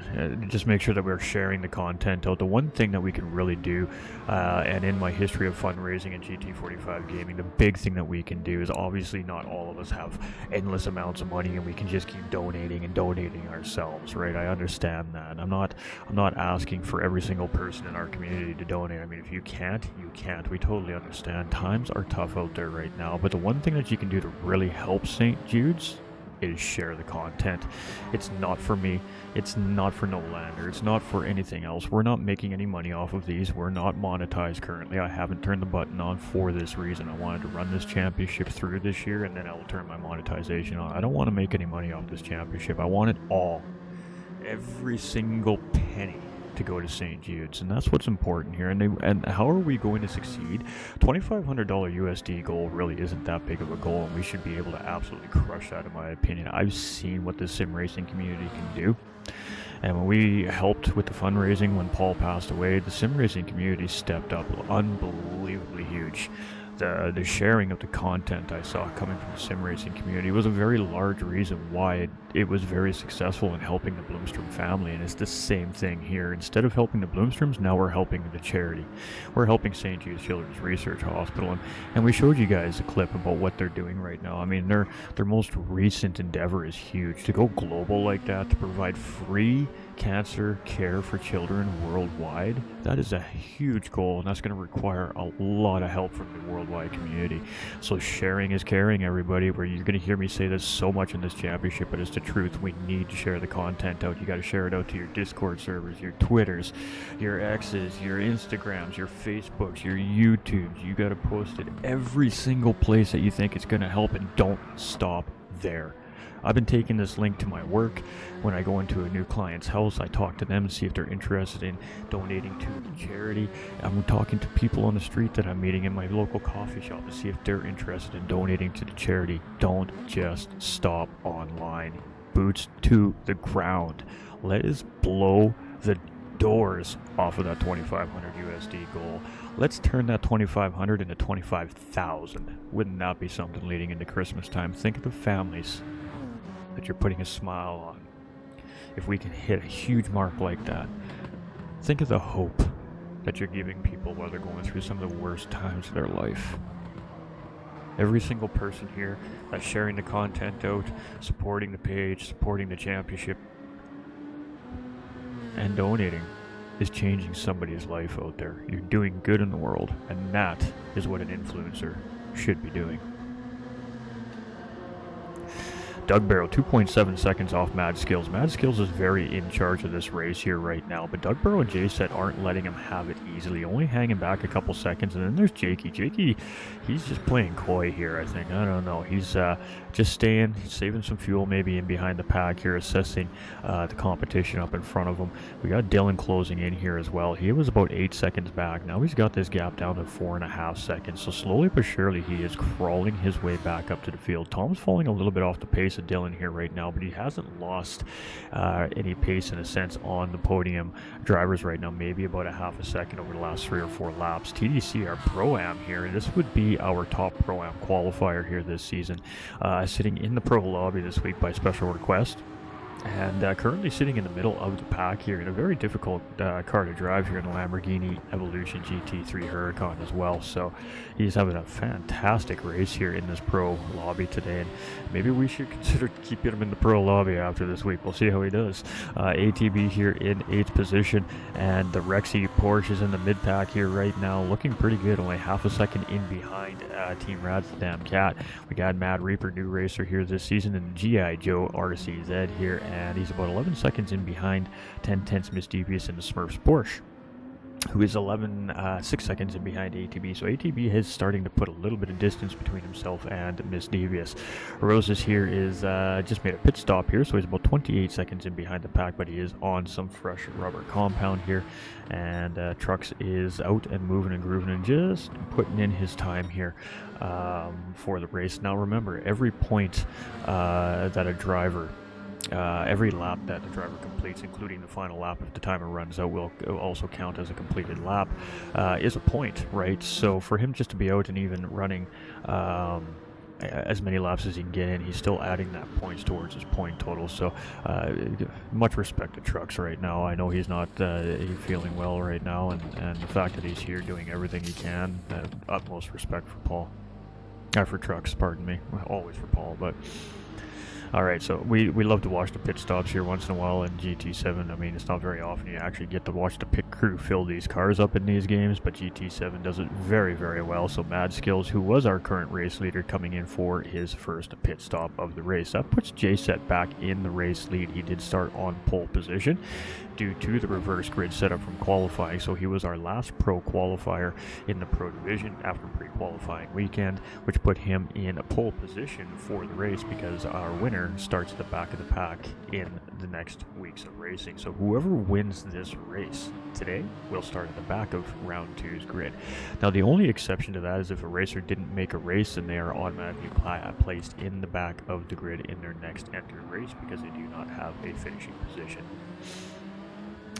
Just make sure that we're sharing the content out. The one thing that we can really do, and in my history of fundraising and GT45 gaming, the big thing that we can do is, obviously not all of us have endless amounts of money and we can just keep donating and donating ourselves, right? I understand that. I'm not asking for every single person in our community to donate. I mean, if you can't, you can't. We totally understand. Times are tough out there right now, but the one thing that you can do to really help St. Jude's is share the content. It's not for me, it's not for Nolander, it's not for anything else. We're not making any money off of these. We're not monetized currently. I haven't turned the button on for this reason. I wanted to run this championship through this year, and then I will turn my monetization on. I don't want to make any money off this championship. I want it all, every single penny, to go to St. Jude's, and that's what's important here. And how are we going to succeed? $2,500 USD goal really isn't that big of a goal, and we should be able to absolutely crush that, in my opinion. I've seen what the sim racing community can do, and when we helped with the fundraising when Paul passed away, the sim racing community stepped up unbelievably huge. The sharing of the content I saw coming from the sim racing community was a very large reason why it was very successful in helping the Bloomstrom family, and it's the same thing here. Instead of helping the Bloomstroms, now we're helping the charity. We're helping St. Jude's Children's Research Hospital, and we showed you guys a clip about what they're doing right now. I mean, their most recent endeavor is huge. To go global like that, to provide free cancer care for children worldwide, that is a huge goal, and that's going to require a lot of help from the worldwide community. So sharing is caring, everybody. Where you're going to hear me say this so much in this championship, but it's the truth. We need to share the content out. You got to share it out to your Discord servers, your Twitters, your X's, your Instagrams, your Facebooks, your YouTubes. You got to post it every single place that you think it's going to help, and don't stop there. I've been taking this link to my work. When I go into a new client's house, I talk to them to see if they're interested in donating to the charity. I'm talking to people on the street that I'm meeting in my local coffee shop to see if they're interested in donating to the charity. Don't just stop online. Boots to the ground. Let us blow the doors off of that 2,500 USD goal. Let's turn that 2,500 into 25,000. Wouldn't that be something leading into Christmas time? Think of the families that you're putting a smile on. If we can hit a huge mark like that, think of the hope that you're giving people while they're going through some of the worst times of their life. Every single person here that's sharing the content out, supporting the page, supporting the championship, and donating is changing somebody's life out there. You're doing good in the world, and that is what an influencer should be doing. Doug Barrow, 2.7 seconds off Mad Skills. Mad Skills is very in charge of this race here right now, but Doug Barrow and J-Set aren't letting him have it easily, only hanging back a couple seconds. And then there's Jakey. Jakey, he's just playing coy here, I think. I don't know. He's just staying, saving some fuel maybe in behind the pack here, assessing the competition up in front of him. We got Dylan closing in here as well. He was about 8 seconds back. Now he's got this gap down to 4.5 seconds. So slowly but surely he is crawling his way back up to the field. Tom's falling a little bit off the pace of Dylan here right now, but he hasn't lost any pace in a sense on the podium drivers right now, maybe about a half a second over the last 3 or 4 laps. TDC, our Pro-Am here, this would be our top Pro-Am qualifier here this season, sitting in the Pro Lobby this week by special request. And currently sitting in the middle of the pack here in a very difficult car to drive here in the Lamborghini Evolution GT3 Huracan as well. So he's having a fantastic race here in this Pro Lobby today, and maybe we should consider keeping him in the Pro Lobby after this week. We'll see how he does. ATB here in 8th position, and the Rexy Porsche is in the mid pack here right now, looking pretty good, only half a second in behind Team Radsdam Cat. We got Mad Reaper, new racer here this season, and G.I. Joe RCZ here, and he's about 11 seconds in behind 10 tenths Miss Devious in the Smurfs Porsche. who is 6 seconds in behind ATB. So ATB is starting to put a little bit of distance between himself and Miss Devious. Roses here is just made a pit stop here, so he's about 28 seconds in behind the pack, but he is on some fresh rubber compound here. And Trucks is out and moving and grooving and just putting in his time here for the race. Now remember, every point that a driver every lap that the driver completes, including the final lap if the timer runs out, will also count as a completed lap, is a point, right? So for him just to be out and even running as many laps as he can get in, he's still adding that points towards his point total. So much respect to Trucks right now. I know he's not feeling well right now, and the fact that he's here doing everything he can, utmost respect for Paul. For Trucks, pardon me. Always for Paul, but... Alright, so we love to watch the pit stops here once in a while in GT7. I mean, it's not very often you actually get to watch the pit crew fill these cars up in these games, but GT7 does it very, very well. So Mad Skills, who was our current race leader, coming in for his first pit stop of the race. That puts JSET back in the race lead. He did start on pole position due to the reverse grid setup from qualifying, so he was our last pro qualifier in the pro division after pre-qualifying weekend, which put him in a pole position for the race because our winner starts at the back of the pack in the next weeks of racing. So whoever wins this race today will start at the back of round 2's grid. Now the only exception to that is if a racer didn't make a race and they are automatically placed in the back of the grid in their next entered race because they do not have a finishing position.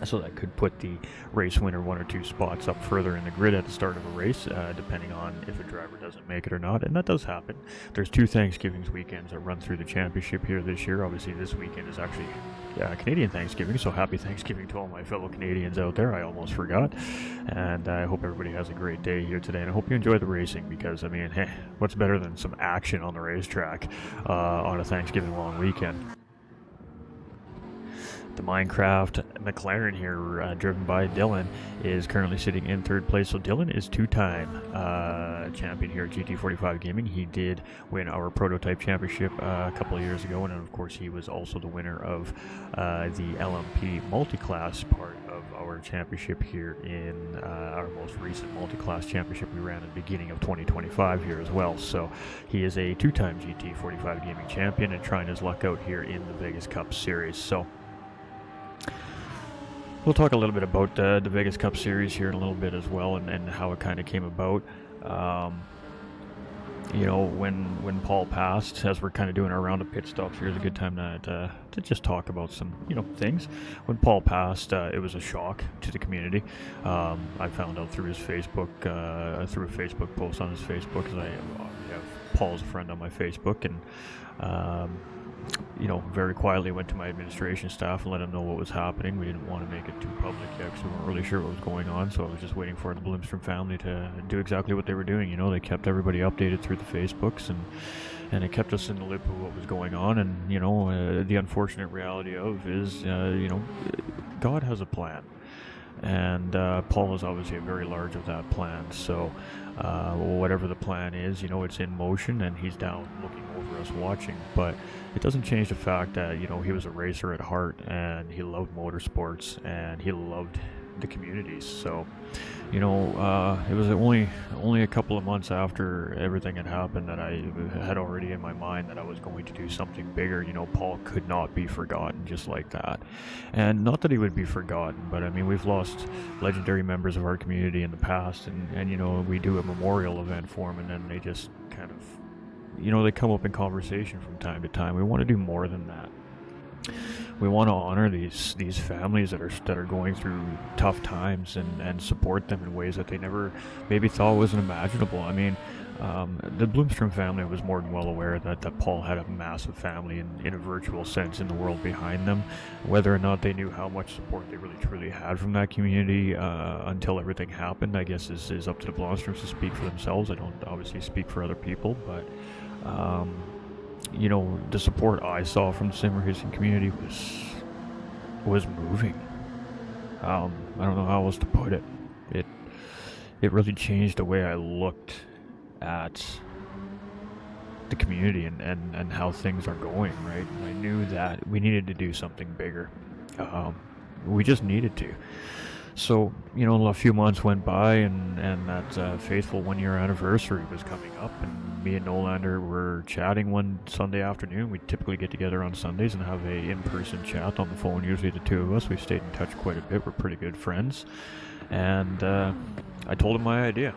So that could put the race winner 1 or 2 spots up further in the grid at the start of a race, depending on if a driver doesn't make it or not, and that does happen. There's 2 Thanksgiving weekends that run through the championship here this year. Obviously this weekend is actually Canadian Thanksgiving, so happy Thanksgiving to all my fellow Canadians out there. I almost forgot, and I hope everybody has a great day here today, and I hope you enjoy the racing because, I mean, hey, what's better than some action on the racetrack on a Thanksgiving long weekend? The Minecraft McLaren here, driven by Dylan, is currently sitting in 3rd place. So Dylan is 2-time champion here at GT45 Gaming. He did win our prototype championship a couple of years ago, and of course he was also the winner of the LMP multi-class part of our championship here in our most recent multi-class championship we ran at the beginning of 2025 here as well. So he is a 2-time GT45 Gaming champion and trying his luck out here in the Vegas Cup Series. So we'll talk a little bit about the Vegas Cup Series here in a little bit as well, and how it kind of came about. You know, when Paul passed, as we're kind of doing our round of pit stops, here's a good time to just talk about some, things. When Paul passed, it was a shock to the community. I found out through his Facebook, through a Facebook post on his Facebook, because I have Paul as a friend on my Facebook, and very quietly went to my administration staff and let them know what was happening. We didn't want to make it too public yet because we weren't really sure what was going on, so I was just waiting for the Bloomstrom family to do exactly what they were doing. They kept everybody updated through the Facebooks, and it kept us in the loop of what was going on. And the unfortunate reality is God has a plan, and Paul is obviously a very large of that plan. So whatever the plan is, it's in motion, and he's down looking over us watching. But it doesn't change the fact that he was a racer at heart, and he loved motorsports, and he loved the communities. So it was only a couple of months after everything had happened that I had already in my mind that I was going to do something bigger. Paul could not be forgotten just like that. And not that he would be forgotten, but I mean, we've lost legendary members of our community in the past, and we do a memorial event for him, and then they just kind of they come up in conversation from time to time. We want to do more than that. We want to honor these families that are going through tough times and support them in ways that they never maybe thought was unimaginable. I mean, the Bloomstrom family was more than well aware that Paul had a massive family in a virtual sense in the world behind them. Whether or not they knew how much support they really truly had from that community until everything happened, I guess is up to the Bloomstroms to speak for themselves. I don't obviously speak for other people, but the support I saw from the sim racing community was moving. I don't know how else to put it. It really changed the way I looked at the community and how things are going, right? And I knew that we needed to do something bigger. We just needed to. So, you know, a few months went by, and that faithful 1-year anniversary was coming up, and me and Nolander were chatting one Sunday afternoon. We typically get together on Sundays and have a in-person chat on the phone, usually the two of us. We've stayed in touch quite a bit. We're pretty good friends. And I told him my idea.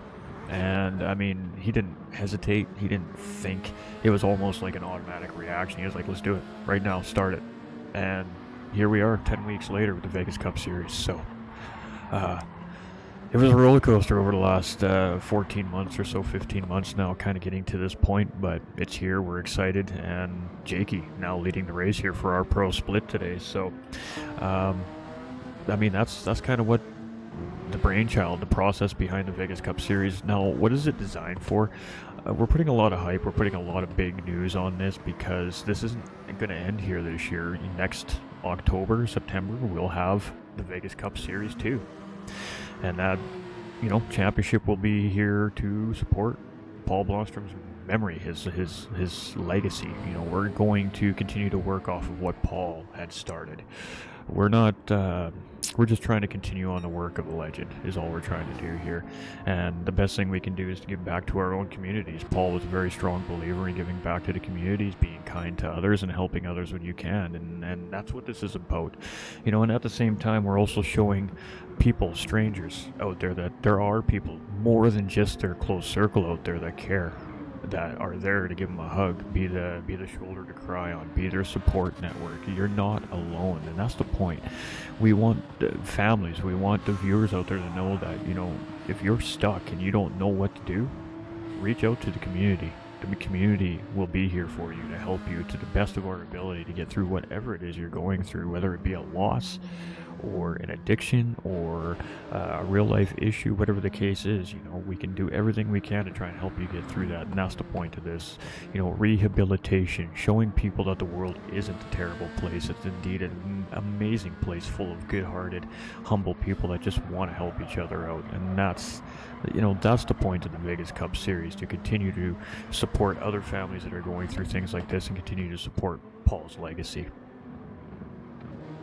And, I mean, he didn't hesitate. He didn't think. It was almost like an automatic reaction. He was like, let's do it. Right now, start it. And here we are 10 weeks later with the Vegas Cup Series. So, it was a roller coaster over the last 14 months or so, 15 months now, kind of getting to this point, but it's here. We're excited, and Jakey now leading the race here for our pro split today. So, I mean, that's kind of what the brainchild, the process behind the Vegas Cup Series. Now, what is it designed for? We're putting a lot of hype. We're putting a lot of big news on this because this isn't going to end here this year. Next October, September, we'll have the Vegas Cup Series 2. And that, you know, championship will be here to support Paul Blomstrom's memory, his legacy. You know, we're going to continue to work off of what Paul had started. We're not, we're just trying to continue on the work of the legend is all we're trying to do here. And the best thing we can do is to give back to our own communities. Paul was a very strong believer in giving back to the communities, being kind to others and helping others when you can. And that's what this is about. You know, and at the same time, we're also showing people, strangers out there, that there are people more than just their close circle out there that care, that are there to give them a hug, be the shoulder to cry on, be their support network. You're not alone, and that's the point. We want families, we want the viewers out there to know that, you know, if you're stuck and you don't know what to do, reach out to the community. The community will be here for you to help you to the best of our ability to get through whatever it is you're going through, whether it be a loss or an addiction or a real life issue, whatever the case is. You know, we can do everything we can to try and help you get through that. And that's the point of this, you know, rehabilitation, showing people that the world isn't a terrible place. It's indeed an amazing place full of good-hearted, humble people that just want to help each other out. And that's, you know, that's the point of the Vegas Cup Series, to continue to support other families that are going through things like this and continue to support Paul's legacy.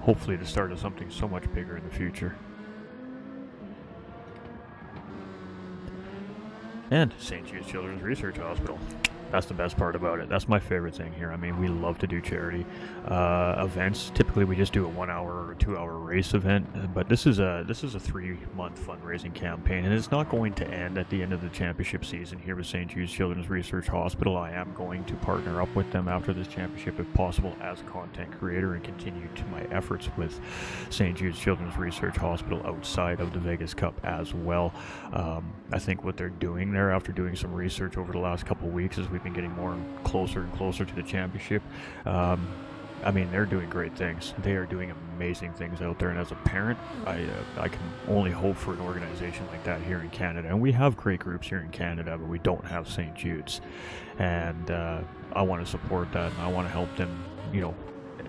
Hopefully the start of something so much bigger in the future. And St. Jude's Children's Research Hospital. That's the best part about it. That's my favorite thing here. I mean, we love to do charity events. Typically, we just do a 1 hour or 2 hour race event, but this is a 3-month fundraising campaign, and it's not going to end at the end of the championship season here with St. Jude's Children's Research Hospital. I am going to partner up with them after this championship, if possible, as a content creator, and continue to my efforts with St. Jude's Children's Research Hospital outside of the Vegas Cup as well. I think what they're doing there, after doing some research over the last couple of weeks, is we've been getting more and closer to the championship. I mean, they're doing great things. They are doing amazing things out there, and as a parent, I can only hope for an organization like that here in Canada. And we have great groups here in Canada, but we don't have St. Jude's. And I want to support that, and I want to help them, you know,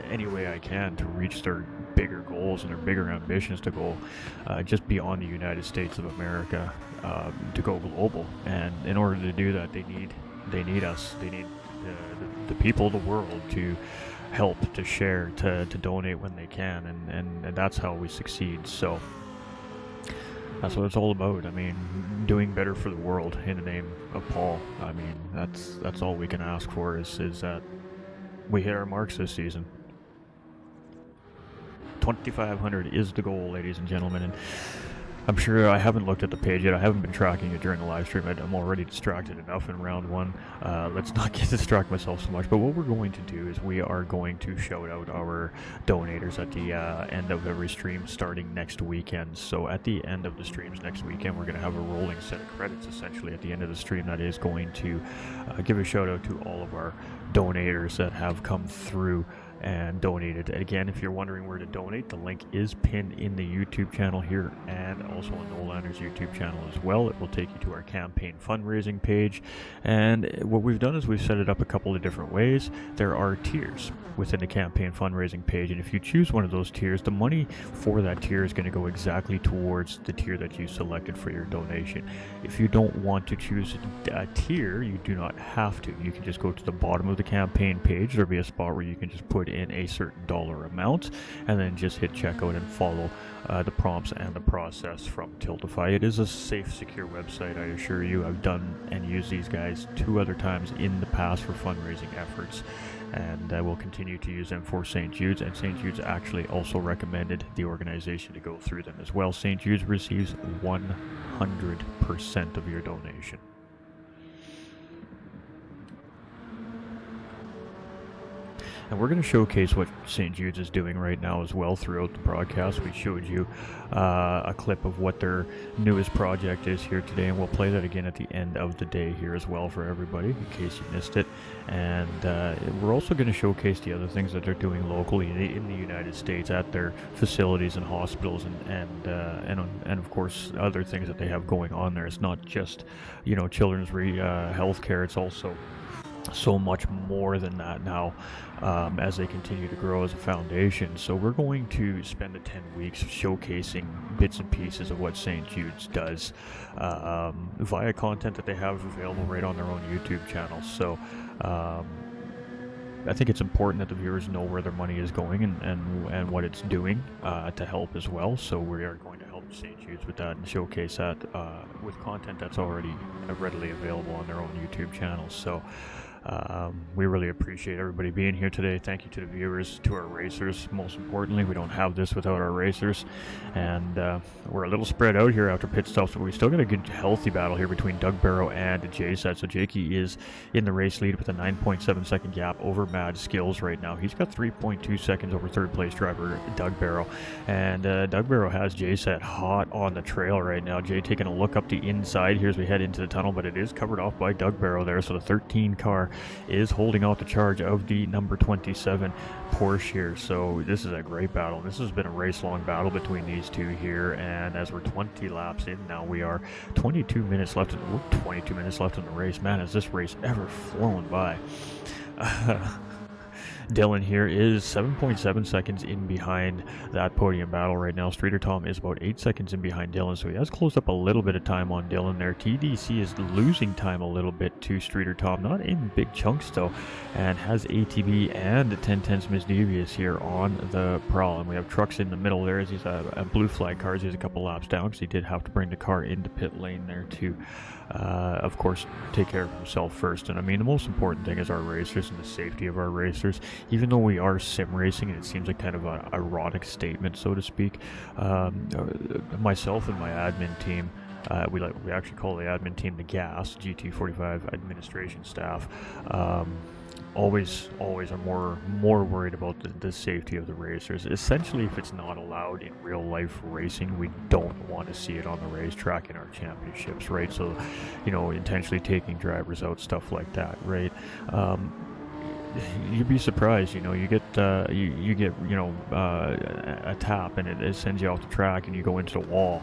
any way I can to reach their bigger goals and their bigger ambitions to go just beyond the United States of America, to go global. And in order to do that, they need us. They need the people of the world to help, to share, to donate when they can, and that's how we succeed. So that's what it's all about. I mean, doing better for the world in the name of Paul. I mean, that's all we can ask for is that we hit our marks this season. 2,500 is the goal, ladies and gentlemen, and I'm sure I haven't looked at the page yet. I haven't been tracking it during the live stream. I'm already distracted enough in round one. Let's not distract myself so much. But what we're going to do is we are going to shout out our donators at the end of every stream starting next weekend. So at the end of the streams next weekend, we're going to have a rolling set of credits essentially at the end of the stream that is going to give a shout out to all of our donators that have come through and donated. Again, if you're wondering where to donate, the link is pinned in the YouTube channel here and also on Nolander's YouTube channel as well. It will take you to our campaign fundraising page, and what we've done is we've set it up a couple of different ways. There are tiers within the campaign fundraising page, and if you choose one of those tiers, the money for that tier is going to go exactly towards the tier that you selected for your donation. If you don't want to choose a tier, you do not have to. You can just go to the bottom of the campaign page. There'll be a spot where you can just put in a certain dollar amount, and then just hit checkout and follow the prompts and the process from Tiltify. It is a safe, secure website, I assure you. I've done and used these guys 2 other times in the past for fundraising efforts, and I will continue to use them for St. Jude's, and St. Jude's actually also recommended the organization to go through them as well. St. Jude's receives 100% of your donation. And we're going to showcase what St. Jude's is doing right now as well throughout the broadcast. We showed you a clip of what their newest project is here today, and we'll play that again at the end of the day here as well for everybody, in case you missed it. And we're also going to showcase the other things that they're doing locally in the United States at their facilities and hospitals, and of course other things that they have going on there. It's not just, you know, children's health care. It's also so much more than that now, as they continue to grow as a foundation. So we're going to spend the 10 weeks showcasing bits and pieces of what St. Jude's does via content that they have available right on their own YouTube channel. So I think it's important that the viewers know where their money is going and what it's doing to help as well. So we are going to help St. Jude's with that and showcase that with content that's already readily available on their own YouTube channels. So we really appreciate everybody being here today. Thank you to the viewers, to our racers. Most importantly, we don't have this without our racers, and we're a little spread out here after pit stops, but we still got a good healthy battle here between Doug Barrow and JSET. So Jakey is in the race lead with a 9.7 second gap over Mad Skills right now. He's got 3.2 seconds over third place driver Doug Barrow, and Doug Barrow has JSET hot on the trail right now. Jay taking a look up the inside here as we head into the tunnel, but it is covered off by Doug Barrow there. So the 13 car is holding out the charge of the number 27 Porsche here. So this is a great battle. This has been a race-long battle between these two here, and as we're 20 laps in now, we are 22 minutes left. We're 22 minutes left in the race. Man, has this race ever flown by. Dylan here is 7.7 seconds in behind that podium battle right now. Streeter Tom is about 8 seconds in behind Dylan, so he has closed up a little bit of time on Dylan there. TDC is losing time a little bit to Streeter Tom, not in big chunks though, and has ATB and 1010's Miss Devious here on the prowl. And we have Trucks in the middle there as he's a blue flag car as he's a couple laps down, because he did have to bring the car into pit lane there to of course take care of himself first. And I mean, the most important thing is our racers and the safety of our racers. Even though we are sim racing, and it seems like kind of an ironic statement, so to speak, myself and my admin team, we actually call the admin team the GAS, GT45 administration staff, always are more worried about the safety of the racers. Essentially, if it's not allowed in real life racing, we don't want to see it on the racetrack in our championships, right? So, you know, intentionally taking drivers out, stuff like that, right? You'd be surprised, you know, you get you know, a tap and it sends you off the track and you go into the wall,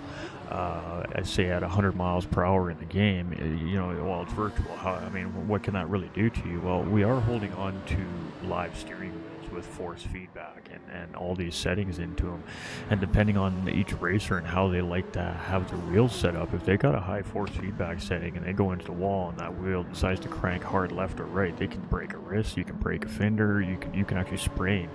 say at 100 miles per hour in the game. You know, well, it's virtual. I mean, what can that really do to you? Well, we are holding on to live steering wheels with force feedback and all these settings into them, and depending on each racer and how they like to have the wheels set up, if they got a high force feedback setting and they go into the wall and that wheel decides to crank hard left or right, they can break a wrist, you can break a fender, you can actually sprain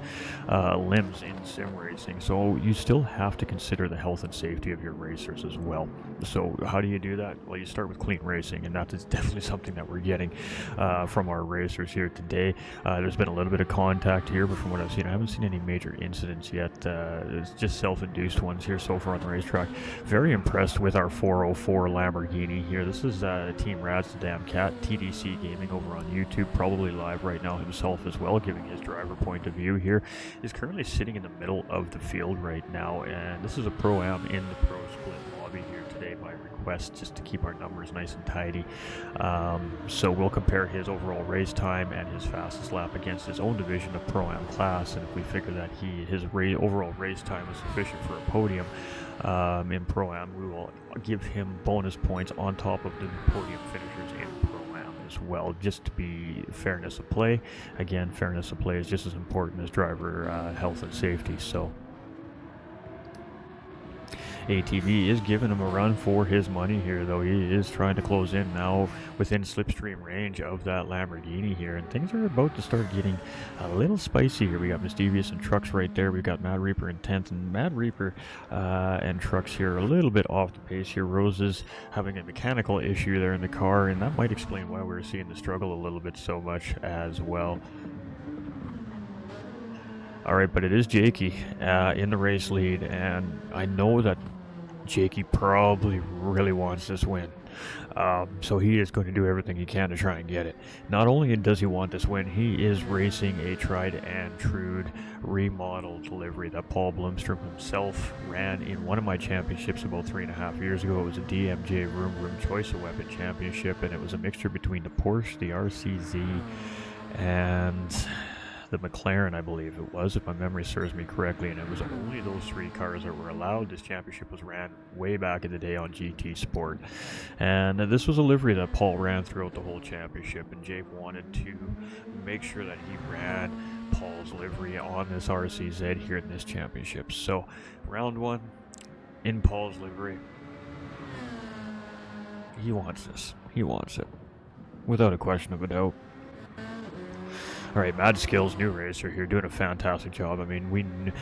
limbs in sim racing. So you still have to consider the health and safety of your racers as well. So how do you do that? Well, you start with clean racing, and that is definitely something that we're getting from our racers here today. There's been a little bit of contact here, but from what I've seen, I haven't seen any major incidents yet. It's just self-induced ones here so far on the racetrack. Very impressed with our 404 Lamborghini here. This is Team Rad's the Damn Cat, TDC Gaming over on YouTube, probably live right now himself as well, giving his driver point of view here. Is currently sitting in the middle of the field right now, and this is a Pro-Am in the Pro Split lobby here today by request, just to keep our numbers nice and tidy. So we'll compare his overall race time and his fastest lap against his own division of Pro-Am class, and if we figure that his overall race time is sufficient for a podium in Pro-Am, we will give him bonus points on top of the podium finishers in Pro-Am as well, just to be fairness of play. Again, fairness of play is just as important as driver health and safety. So ATV is giving him a run for his money here, though. He is trying to close in now within slipstream range of that Lamborghini here, and things are about to start getting a little spicy here. We got Misdevious and Trucks right there. We've got Mad Reaper in 10th, and Mad Reaper and Trucks here a little bit off the pace here. Rose is having a mechanical issue there in the car, and that might explain why we're seeing the struggle a little bit so much as well. Alright, but it is Jakey in the race lead, and I know that Jakey probably really wants this win. So he is going to do everything he can to try and get it. Not only does he want this win, he is racing a tried and true remodeled livery that Paul Blomstrom himself ran in one of my championships about 3.5 years ago. It was a DMJ Room Choice of Weapon Championship, and it was a mixture between the Porsche, the RCZ, and the McLaren, I believe it was, if my memory serves me correctly, and it was only those 3 cars that were allowed. This championship was ran way back in the day on GT Sport, and this was a livery that Paul ran throughout the whole championship, and Jake wanted to make sure that he ran Paul's livery on this RCZ here in this championship. So round 1 in Paul's livery. He wants this. He wants it, without a question of a doubt. Alright, Mad Skills, new racer here, doing a fantastic job. I mean,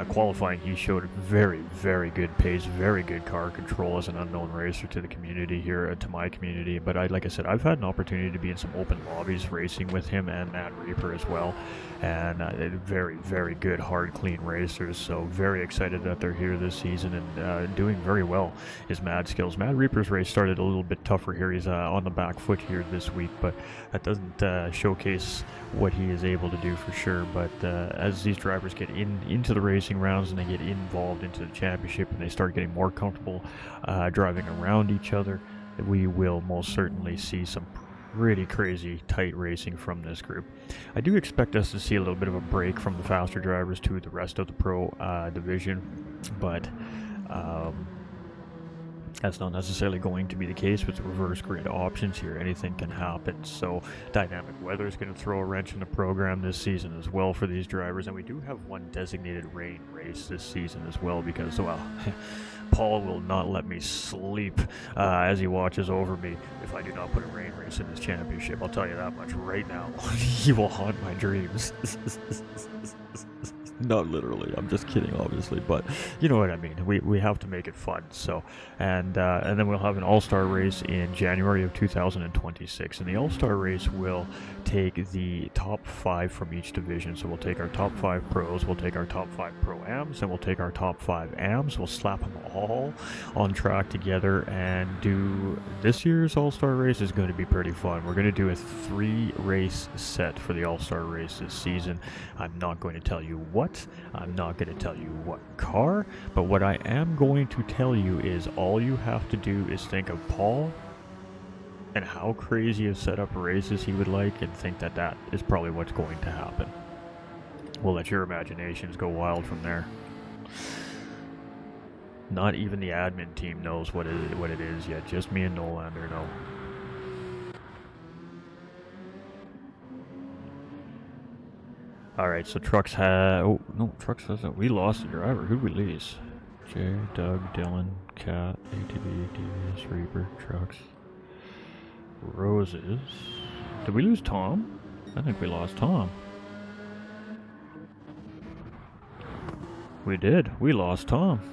qualifying, he showed very, very good pace, very good car control as an unknown racer to the community here, to my community. But like I said, I've had an opportunity to be in some open lobbies racing with him and Mad Reaper as well. And very, very good, hard, clean racers. So very excited that they're here this season and doing very well is Mad Skills. Mad Reaper's race started a little bit tougher here. He's on the back foot here this week, but that doesn't showcase what he is able to do for sure. But as these drivers get into the racing rounds and they get involved into the championship and they start getting more comfortable driving around each other, we will most certainly see some pretty crazy tight racing from this group. I do expect us to see a little bit of a break from the faster drivers to the rest of the pro division, but that's not necessarily going to be the case with the reverse grid options here. Anything can happen. So dynamic weather is going to throw a wrench in the program this season as well for these drivers. And we do have one designated rain race this season as well because, well, Paul will not let me sleep as he watches over me if I do not put a rain race in this championship. I'll tell you that much right now. He will haunt my dreams. Not literally, I'm just kidding, obviously, but you know what I mean. We have to make it fun. So, and then we'll have an all-star race in January of 2026, and the all-star race will take the top 5 from each division. So we'll take our top 5 pros, we'll take our top 5 pro-ams, and we'll take our top 5 ams. We'll slap them all on track together and do this year's all-star race is going to be pretty fun. We're going to do a 3-race set for the all-star race this season. I'm not going to tell you what. I'm not going to tell you what car, but what I am going to tell you is all you have to do is think of Paul and how crazy of setup races he would like and think that that is probably what's going to happen. We'll let your imaginations go wild from there. Not even the admin team knows what it is yet. Just me and Nolander know. Alright, so Trucks had... Oh, no, Trucks hasn't... We lost the driver. Who'd we lose? Jay, Doug, Dylan, Cat, ATV, Devious, Reaper, Trucks, Roses. Did we lose Tom? I think we lost Tom. We did. We lost Tom.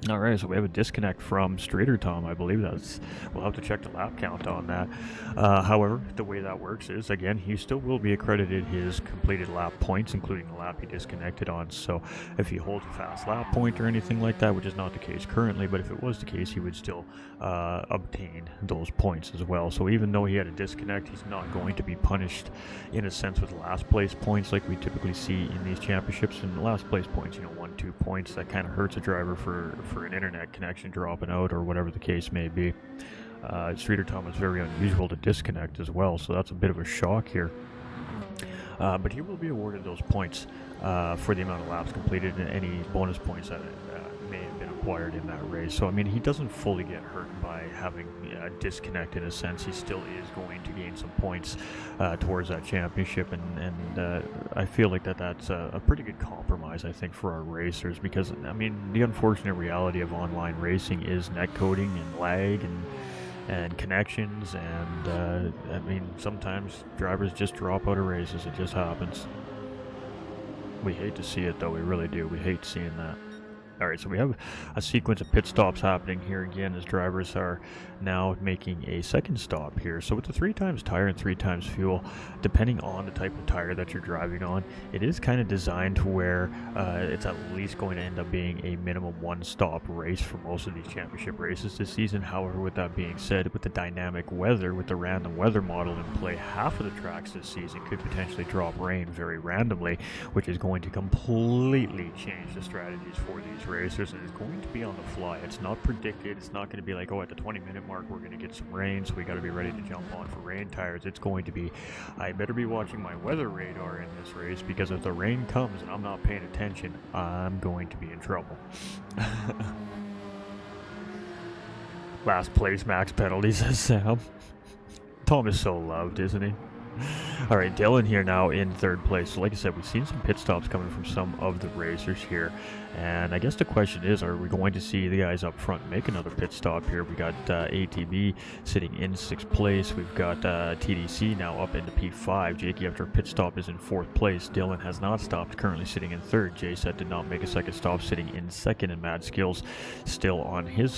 Alright, so we have a disconnect from Streeter Tom, I believe that's... We'll have to check the lap count on that. However, the way that works is, again, he still will be accredited his completed lap points, including the lap he disconnected on. So if he holds a fast lap point or anything like that, which is not the case currently, but if it was the case, he would still obtain those points as well. So even though he had a disconnect, he's not going to be punished in a sense with last place points like we typically see in these championships. And last place points, 1-2 points, that kind of hurts a driver for an internet connection dropping out or whatever the case may be. Streeter Tom is very unusual to disconnect as well, so that's a bit of a shock here. But he will be awarded those points for the amount of laps completed and any bonus points that may have been acquired in that race. So, I mean, he doesn't fully get hurt by having a disconnect in a sense. He still is going to gain some points towards that championship, and I feel like that's a pretty good compromise, I think, for our racers, because, I mean, the unfortunate reality of online racing is net coding and lag and connections, and I mean, sometimes drivers just drop out of races. It just happens. We hate to see it, though. We really do. We hate seeing that. Alright, so we have a sequence of pit stops happening here again as drivers are now making a second stop here. So with the 3 times tire and 3 times fuel, depending on the type of tire that you're driving on, it is kind of designed to where it's at least going to end up being a minimum 1-stop race for most of these championship races this season. However, with that being said, with the dynamic weather, with the random weather model in play, half of the tracks this season could potentially drop rain very randomly, which is going to completely change the strategies for these racers, and it's going to be on the fly. It's not predicted. It's not going to be like, oh, at the 20-minute mark we're going to get some rain, so we got to be ready to jump on for rain tires. It's going to be, I better be watching my weather radar in this race, because if the rain comes and I'm not paying attention, I'm going to be in trouble. Last place max penalty, says Sam. Tom is so loved, isn't he? Alright, Dylan here now in 3rd place. So like I said, we've seen some pit stops coming from some of the racers here. And I guess the question is, are we going to see the guys up front make another pit stop here? We got ATB sitting in 6th place. We've got TDC now up into P5. Jakey, after a pit stop, is in 4th place. Dylan has not stopped, currently sitting in 3rd. JSet did not make a second stop, sitting in 2nd. And Mad Skills still on his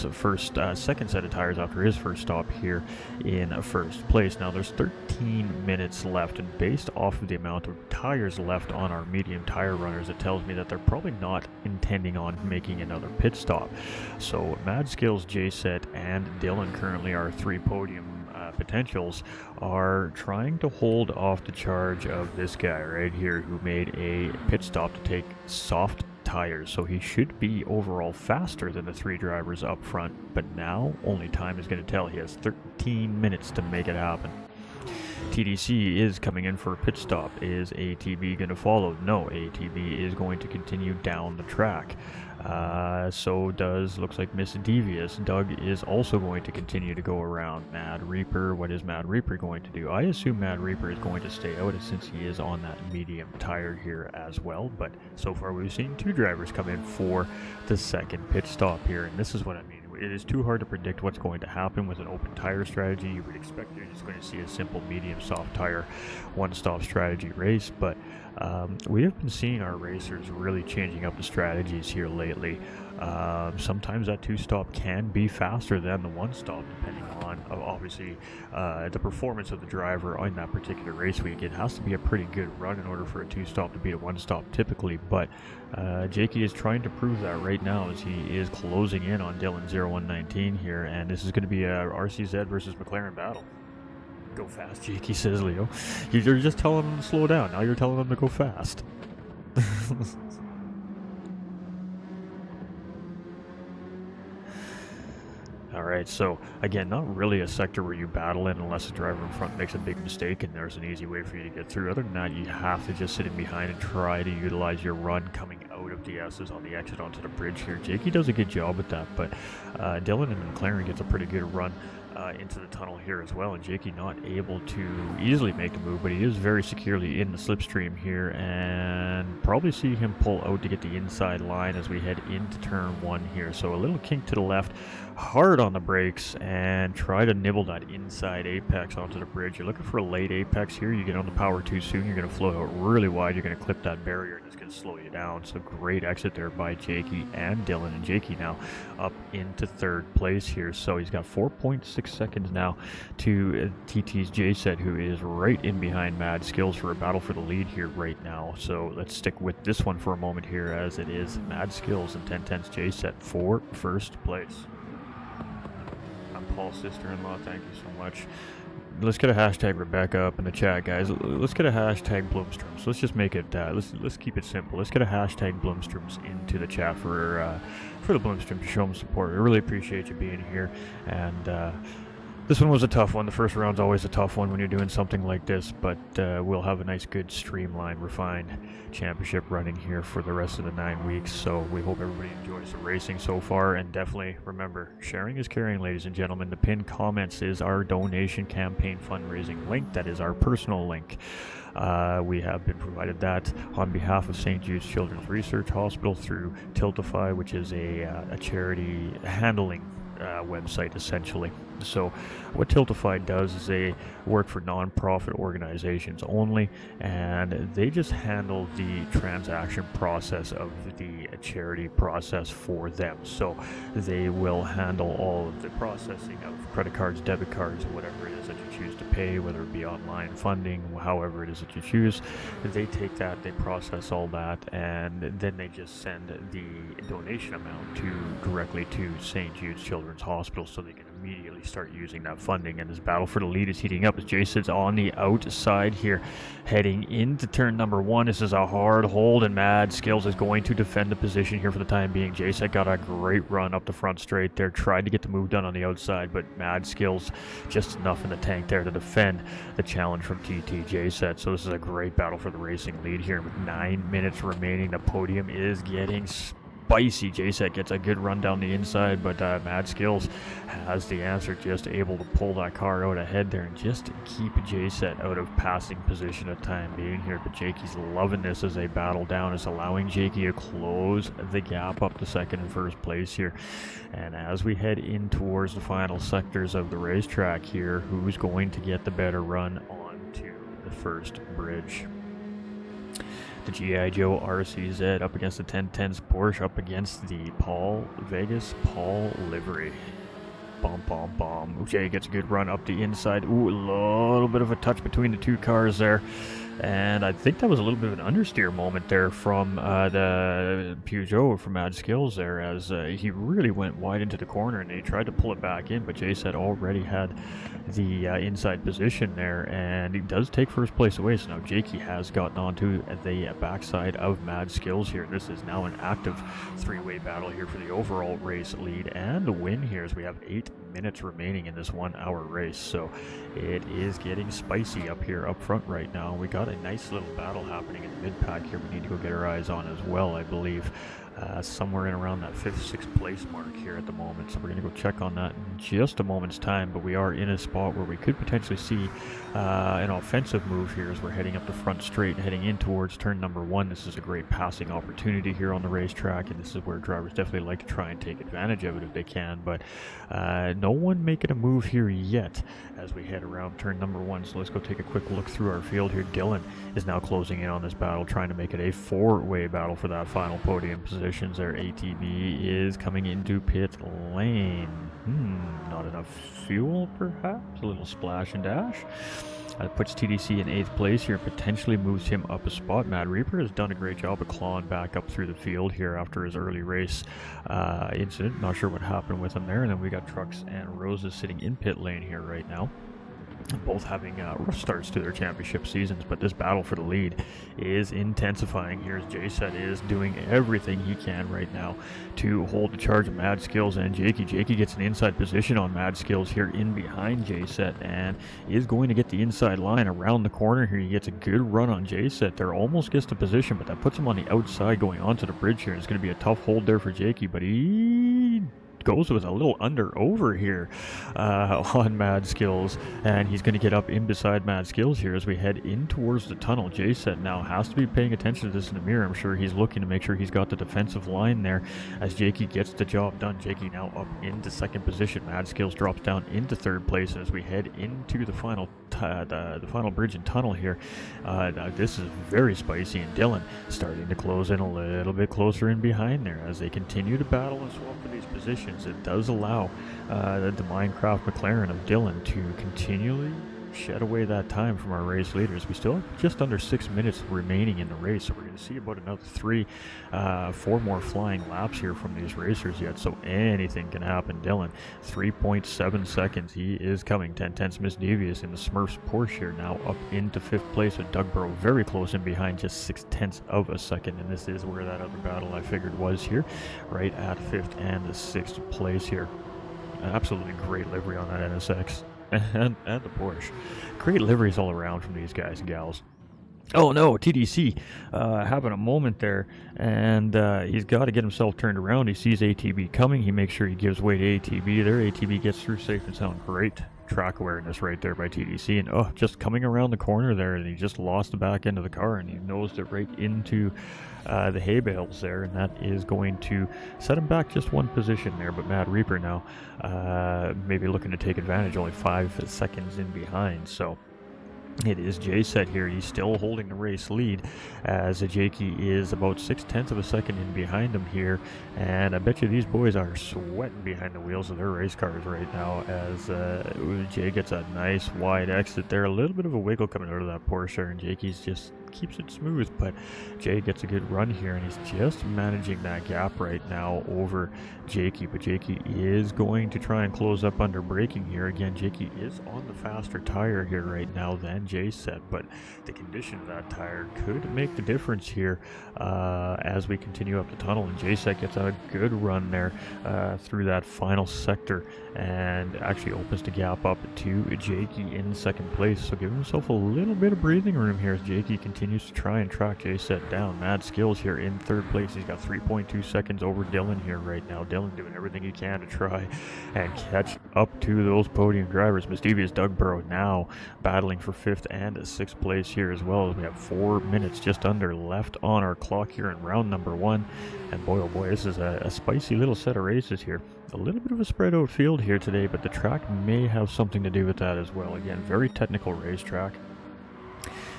second set of tires after his first stop here in 1st place. Now there's 13 minutes left, and based off of the amount of tires left on our medium tire runners, it tells me that they're probably not intending on making another pit stop. So Mad Skills, JSet, and Dylan, currently our 3 podium potentials, are trying to hold off the charge of this guy right here, who made a pit stop to take soft tires. So he should be overall faster than the 3 drivers up front, but now only time is going to tell. He has 13 minutes to make it happen. TDC is coming in for a pit stop. Is ATB going to follow? No, ATB is going to continue down the track. So does, looks like Miss Devious. Doug is also going to continue to go around. Mad Reaper, what is Mad Reaper going to do? I assume Mad Reaper is going to stay out, since he is on that medium tire here as well. But so far we've seen 2 drivers come in for the second pit stop here, and this is what I mean. It is too hard to predict what's going to happen with an open tire strategy. You would expect you're just going to see a simple medium soft tire 1-stop strategy race, but we have been seeing our racers really changing up the strategies here lately. Sometimes that 2-stop can be faster than the 1-stop, depending on obviously the performance of the driver on that particular race week. It has to be a pretty good run in order for a 2-stop to beat a 1-stop typically, but Jakey is trying to prove that right now as he is closing in on Dylan 0119 here, and this is going to be a RCZ versus McLaren battle. Go fast, Jakey, says Leo. You're just telling him to slow down. Now you're telling him to go fast. Alright, so again, not really a sector where you battle in unless the driver in front makes a big mistake and there's an easy way for you to get through. Other than that, you have to just sit in behind and try to utilize your run coming out of the S's on the exit onto the bridge here. Jakey does a good job with that, but Dylan and McLaren gets a pretty good run into the tunnel here as well, and Jakey not able to easily make the move, but he is very securely in the slipstream here, and probably see him pull out to get the inside line as we head into turn 1 here. So a little kink to the left, hard on the brakes, and try to nibble that inside apex onto the bridge. You're looking for a late apex here. You get on the power too soon, you're going to float out really wide, you're going to clip that barrier, and it's going to slow you down. So great exit there by Jakey and Dylan, and Jakey now up into 3rd place here. So he's got 4.6 seconds now to TT's JSet, who is right in behind Mad Skills for a battle for the lead here right now. So let's stick with this one for a moment here, as it is Mad Skills and 1010's JSet for 1st place. I'm Paul's sister-in-law, thank you so much. Let's get a hashtag Rebecca up in the chat, guys. Let's get a hashtag Bloomstroms. Let's just make it, let's keep it simple. Let's get a hashtag Bloomstroms into the chat for the Bloomstrom to show them support. I really appreciate you being here, and This one was a tough one. The first round's always a tough one when you're doing something like this, but we'll have a nice, good, streamlined, refined championship running here for the rest of the 9 weeks. So we hope everybody enjoys the racing so far, and definitely remember, sharing is caring, ladies and gentlemen. The pinned comments is our donation campaign fundraising link. That is our personal link. We have been provided that on behalf of St. Jude's Children's Research Hospital through Tiltify, which is a charity handling website essentially. So what Tiltify does is they work for non-profit organizations only, and they just handle the transaction process of the charity process for them. So they will handle all of the processing of credit cards, debit cards, whatever it is that you choose to pay, whether it be online funding, however it is that you choose. They take that, they process all that, and then they just send the donation amount directly to St. Jude's Children's Hospital, so they can immediately start using that funding. And this battle for the lead is heating up as Jason's on the outside here, heading into turn number 1. This is a hard hold, and Mad Skills is going to defend the position here for the time being. Jason got a great run up the front straight there, tried to get the move done on the outside, but Mad Skills just enough in the tank there to defend the challenge from TT Jason. So this is a great battle for the racing lead here with 9 minutes remaining. The podium is getting spicy. JSET gets a good run down the inside, but Mad Skills has the answer, just able to pull that car out ahead there and just keep JSET out of passing position at time being here. But Jakey's loving this as they battle down. It's allowing Jakey to close the gap up to second and first place here. And as we head in towards the final sectors of the racetrack here, who's going to get the better run onto the first bridge? The G.I. Joe RCZ up against the 1010s Porsche, up against the Paul livery. Bomb. Jay gets a good run up the inside. Ooh, a little bit of a touch between the two cars there. And I think that was a little bit of an understeer moment there from the Peugeot from Mad Skills there, as he really went wide into the corner and he tried to pull it back in, but Jay said already had the inside position there, and he does take first place away. So now Jakey has gotten onto the backside of Mad Skills here. This is now an active three-way battle here for the overall race lead and the win here, as we have 8 minutes remaining in this 1 hour race. So it is getting spicy up here up front right now. We got a nice little battle happening in the mid-pack here we need to go get our eyes on as well, I believe. Somewhere in around that 5th, 6th place mark here at the moment. So we're going to go check on that in just a moment's time, but we are in a spot where we could potentially see an offensive move here as we're heading up the front straight and heading in towards turn number 1. This is a great passing opportunity here on the racetrack, and this is where drivers definitely like to try and take advantage of it if they can, but no one making a move here yet as we head around turn number 1. So let's go take a quick look through our field here. Dylan is now closing in on this battle, trying to make it a 4-way battle for that final podium positions there. ATV is coming into pit lane. Not enough fuel, perhaps? A little splash and dash. That puts TDC in 8th place here, potentially moves him up a spot. Mad Reaper has done a great job of clawing back up through the field here after his early race incident. Not sure what happened with him there. And then we got Trucks and Roses sitting in pit lane here right now, both having rough starts to their championship seasons, but this battle for the lead is intensifying here as JSET is doing everything he can right now to hold the charge of Mad Skills and Jakey. Jakey gets an inside position on Mad Skills here in behind JSET and is going to get the inside line around the corner here. He gets a good run on JSET there, almost gets the position, but that puts him on the outside going onto the bridge here. It's going to be a tough hold there for Jakey, but he goes with a little over here on Mad Skills, and he's going to get up in beside Mad Skills here as we head in towards the tunnel. JSET now has to be paying attention to this in the mirror. I'm sure he's looking to make sure he's got the defensive line there as Jakey gets the job done. Jakey now up into 2nd position. Mad Skills drops down into 3rd place as we head into the final the final bridge and tunnel here. This is very spicy, and Dylan starting to close in a little bit closer in behind there as they continue to battle and swap for these positions. It does allow the Minecraft McLaren of Dylan to continually shed away that time from our race leaders. We still have just under 6 minutes remaining in the race, so we're going to see about another 4 more flying laps here from these racers yet, so anything can happen. Dylan, 3.7 seconds. He is coming. 10-10 Miss Devious in the Smurfs Porsche here, now up into 5th place with Doug Burrow very close in behind, just 0.6 of a second, and this is where that other battle I figured was here, right at 5th and the 6th place here. An absolutely great livery on that NSX. and the Porsche. Great liveries all around from these guys and gals. Oh no, TDC having a moment there, and he's got to get himself turned around. He sees ATB coming. He makes sure he gives way to ATB there. ATB gets through safe and sound. Great track awareness right there by TDC, and just coming around the corner there, and he just lost the back end of the car, and he nosed it right into the hay bales there, and that is going to set him back just one position there. But Mad Reaper now maybe looking to take advantage, only 5 seconds in behind, so it is J-Set here. He's still holding the race lead, as Jakey is about 0.6 of a second in behind him here, and I bet you these boys are sweating behind the wheels of their race cars right now, as Jay gets a nice wide exit there. A little bit of a wiggle coming out of that Porsche, and Jakey's just keeps it smooth, but Jay gets a good run here, and he's just managing that gap right now over Jakey. But Jakey is going to try and close up under braking here. Again, Jakey is on the faster tire here right now than J-Set, but the condition of that tire could make the difference here as we continue up the tunnel, and J-Set gets a good run there through that final sector, and actually opens the gap up to Jakey in second place, so give himself a little bit of breathing room here as Jakey continues to try and track J-Set down. Mad Skills here in third place. He's got 3.2 seconds over Dylan here right now. Dylan doing everything he can to try and catch up to those podium drivers. Mischievous Doug Burrow now battling for 5th and 6th place here as well, as we have 4 minutes just under left on our clock here in round number 1. And boy, oh boy, this is a spicy little set of races here. A little bit of a spread out field here today, but the track may have something to do with that as well. Again, very technical racetrack.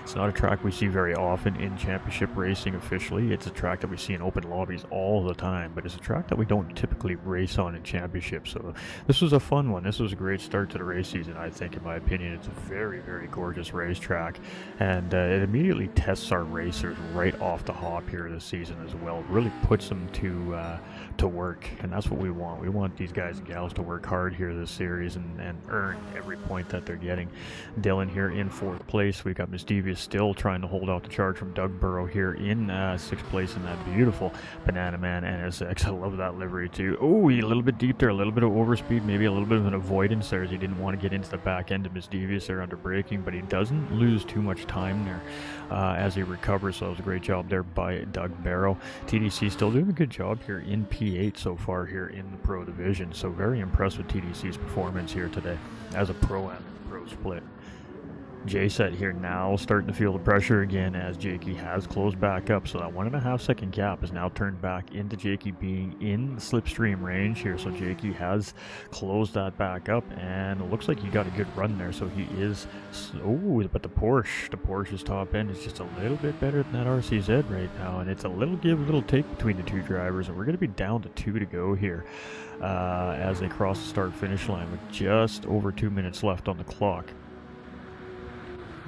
It's not a track we see very often in championship racing officially. It's a track that we see in open lobbies all the time, but it's a track that we don't typically race on in championships. So this was a fun one. This was a great start to the race season, I think, in my opinion. It's a very, very gorgeous racetrack, and it immediately tests our racers right off the hop here this season as well. It really puts them to work, and that's what we want. We want these guys and gals to work hard here this series and earn every point that they're getting. Dylan here in 4th place. We've got Mischievous still trying to hold out the charge from Doug Burrow here in 6th place in that beautiful Banana Man NSX. I love that livery too. Oh, a little bit deep there, a little bit of overspeed, maybe a little bit of an avoidance there, as he didn't want to get into the back end of Mischievous there under braking, but he doesn't lose too much time there as he recovers, so that was a great job there by Doug Barrow. TDC still doing a good job here in P8 so far here in the Pro Division, so very impressed with TDC's performance here today as a Pro and Pro split. J-Set here now starting to feel the pressure again, as Jakey has closed back up, so that 1.5 second gap is now turned back into Jakey being in the slipstream range here. So Jakey has closed that back up, and it looks like he got a good run there, so he is but the Porsche's top end is just a little bit better than that RCZ right now, and it's a little give, little take between the two drivers, and we're going to be down to 2 to go here as they cross the start finish line with just over 2 minutes left on the clock.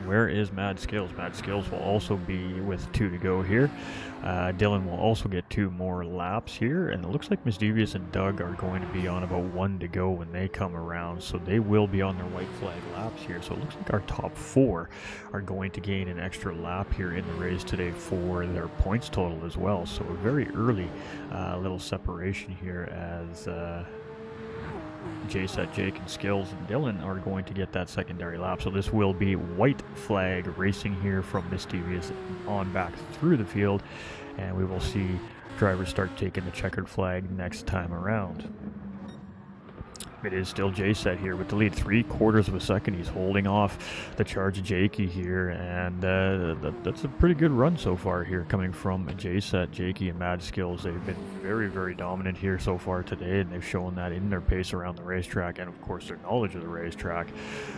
Where is Mad Skills? Mad Skills will also be with 2 to go here. Dylan will also get 2 more laps here, and it looks like Mischievous and Doug are going to be on about 1 to go when they come around, so they will be on their white flag laps here. So it looks like our top 4 are going to gain an extra lap here in the race today for their points total as well. So a very early little separation here, as J-Set, Jake, and Skills and Dylan are going to get that secondary lap. So this will be white flag racing here from Mischievous on back through the field, and we will see drivers start taking the checkered flag next time around. It is still J-Set here with the lead, 3/4 of a second. He's holding off the charge of Jakey here, and that's a pretty good run so far here coming from J-Set, Jakey, and Mad Skills. They've been very, very dominant here so far today, and they've shown that in their pace around the racetrack and, of course, their knowledge of the racetrack.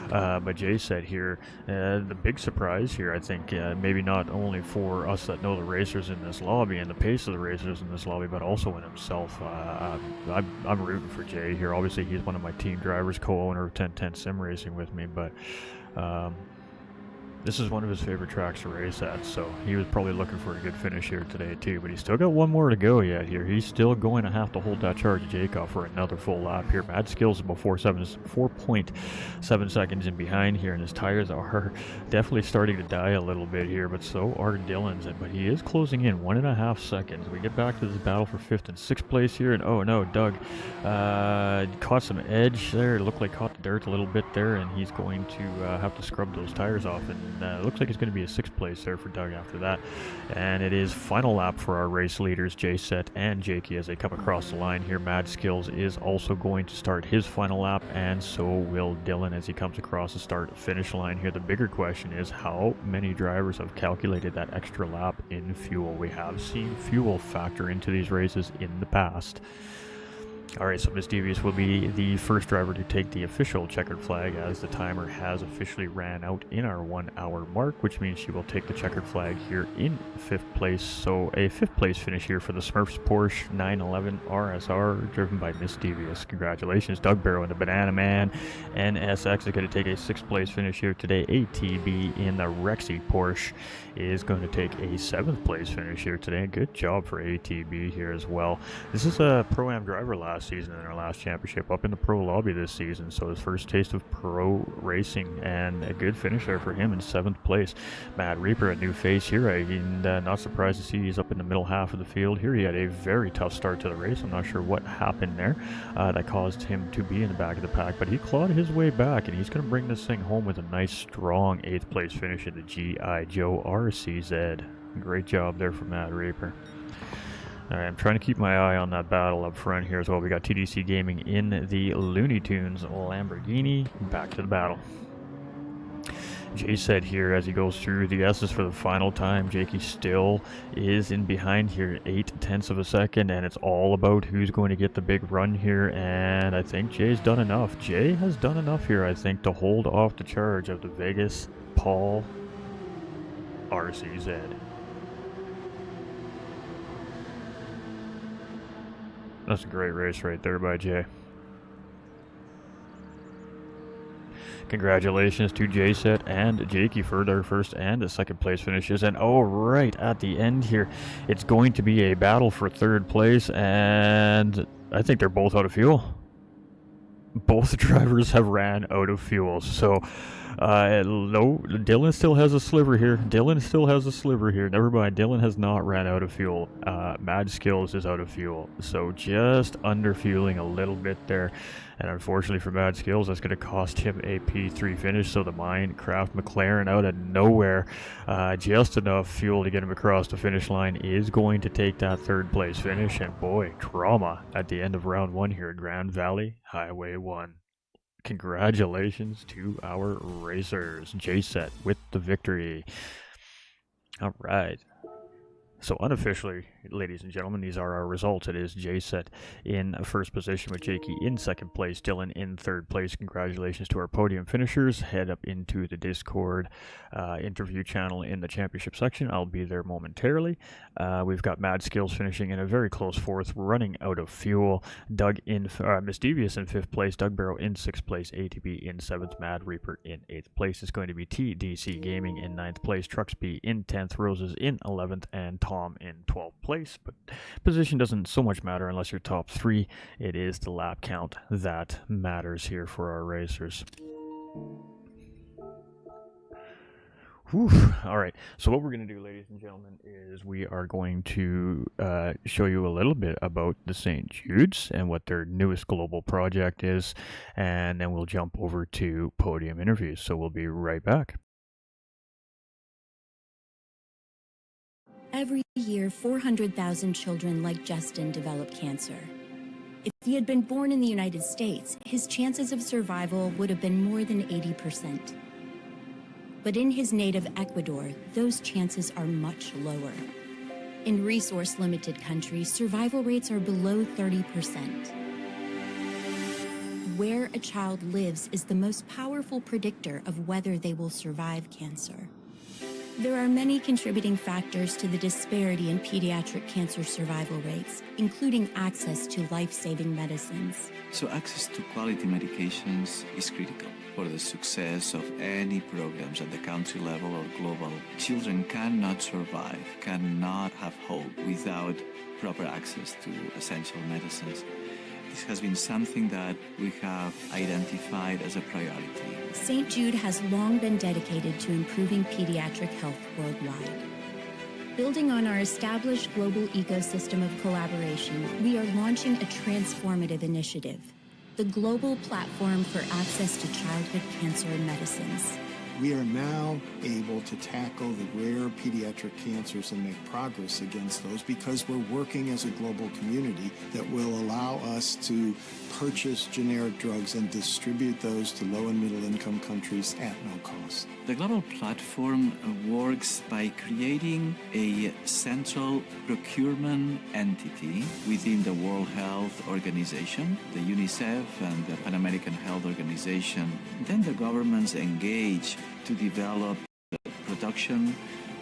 But J-Set here, the big surprise here, I think, maybe not only for us that know the racers in this lobby and the pace of the racers in this lobby, but also in himself. I'm rooting for Jay here. Obviously, he's one of my team drivers, co-owner of 1010 Sim Racing with me, but This is one of his favorite tracks to race at, so he was probably looking for a good finish here today too, but he's still got one more to go yet here. He's still going to have to hold that charge of Jacob for another full lap here. Mad Skills is about 4.7 seconds in behind here, and his tires are definitely starting to die a little bit here, but so are Dylan's, but he is closing in 1.5 seconds. We get back to this battle for 5th and 6th place here, and oh no, Doug caught some edge there. It looked like caught the dirt a little bit there, and he's going to have to scrub those tires off, and it looks like it's going to be a 6th place there for Doug after that. And it is final lap for our race leaders, J-Set and Jakey, as they come across the line here. Mad Skills is also going to start his final lap, and so will Dylan as he comes across the start-finish line here. The bigger question is how many drivers have calculated that extra lap in fuel. We have seen fuel factor into these races in the past. Alright, so Miss Devious will be the first driver to take the official checkered flag, as the timer has officially ran out in our 1 hour mark, which means she will take the checkered flag here in 5th place. So a 5th place finish here for the Smurfs Porsche 911 RSR, driven by Miss Devious. Congratulations, Doug Barrow and the Banana Man. NSX is going to take a 6th place finish here today. ATB in the Rexy Porsche is going to take a 7th place finish here today. Good job for ATB here as well. This is a Pro-Am driver last season in our last championship, up in the pro lobby this season, so his first taste of pro racing, and a good finish there for him in 7th place. Mad Reaper, a new face here, and not surprised to see he's up in the middle half of the field here. He had a very tough start to the race. I'm not sure what happened there that caused him to be in the back of the pack, but he clawed his way back, and he's going to bring this thing home with a nice strong 8th place finish in the G.I. Joe RCZ. Great job there for Mad Reaper. Alright, I'm trying to keep my eye on that battle up front here as well. We got TDC Gaming in the Looney Tunes Lamborghini. Back to the battle. Jay said here as he goes through the S's for the final time, Jakey still is in behind here, 0.8 of a second, and it's all about who's going to get the big run here, and I think Jay's done enough. Jay has done enough here, I think, to hold off the charge of the Vegas Paul RCZ. That's a great race right there by Jay. Congratulations to J-Set and Jakey for their 1st and 2nd place finishes. And oh, right at the end here, it's going to be a battle for 3rd place, and I think they're both out of fuel. Both drivers have ran out of fuel, so no, Dylan still has a sliver here. Never mind, Dylan has not ran out of fuel. Mad Skills is out of fuel, so just under fueling a little bit there, and unfortunately for Mad Skills, that's going to cost him a P3 finish. So the Minecraft McLaren out of nowhere, just enough fuel to get him across the finish line, is going to take that 3rd place finish. And boy, drama at the end of round 1 here at Grand Valley Highway 1. Congratulations to our racers. J-Set with the victory. All right. So unofficially, ladies and gentlemen, these are our results. It is J-Set in 1st position with Jakey in 2nd place, Dylan in 3rd place. Congratulations to our podium finishers. Head up into the Discord interview channel in the championship section. I'll be there momentarily. We've got Mad Skills finishing in a very close 4th, running out of fuel. Doug in Miss Devious in 5th place, Doug Barrow in 6th place, ATB in 7th, Mad Reaper in 8th place. It's going to be TDC Gaming in 9th place, Truxby in 10th, Roses in 11th, and Tom in 12th place. But position doesn't so much matter unless you're top 3. It is the lap count that matters here for our racers. Whew. All right, so what we're going to do, ladies and gentlemen, is we are going to show you a little bit about the St. Jude's and what their newest global project is, and then we'll jump over to podium interviews. So we'll be right back. Every year, 400,000 children like Justin develop cancer. If he had been born in the United States, his chances of survival would have been more than 80%. But in his native Ecuador, those chances are much lower. In resource-limited countries, survival rates are below 30%. Where a child lives is the most powerful predictor of whether they will survive cancer. There are many contributing factors to the disparity in pediatric cancer survival rates, including access to life-saving medicines. So access to quality medications is critical for the success of any programs at the country level or global. Children cannot survive, cannot have hope without proper access to essential medicines. This has been something that we have identified as a priority. St. Jude has long been dedicated to improving pediatric health worldwide. Building on our established global ecosystem of collaboration, we are launching a transformative initiative, the Global Platform for Access to Childhood Cancer Medicines. We are now able to tackle the rare pediatric cancers and make progress against those because we're working as a global community that will allow us to purchase generic drugs and distribute those to low and middle income countries at no cost. The Global Platform works by creating a central procurement entity within the World Health Organization, the UNICEF and the Pan American Health Organization. Then the governments engage to develop the production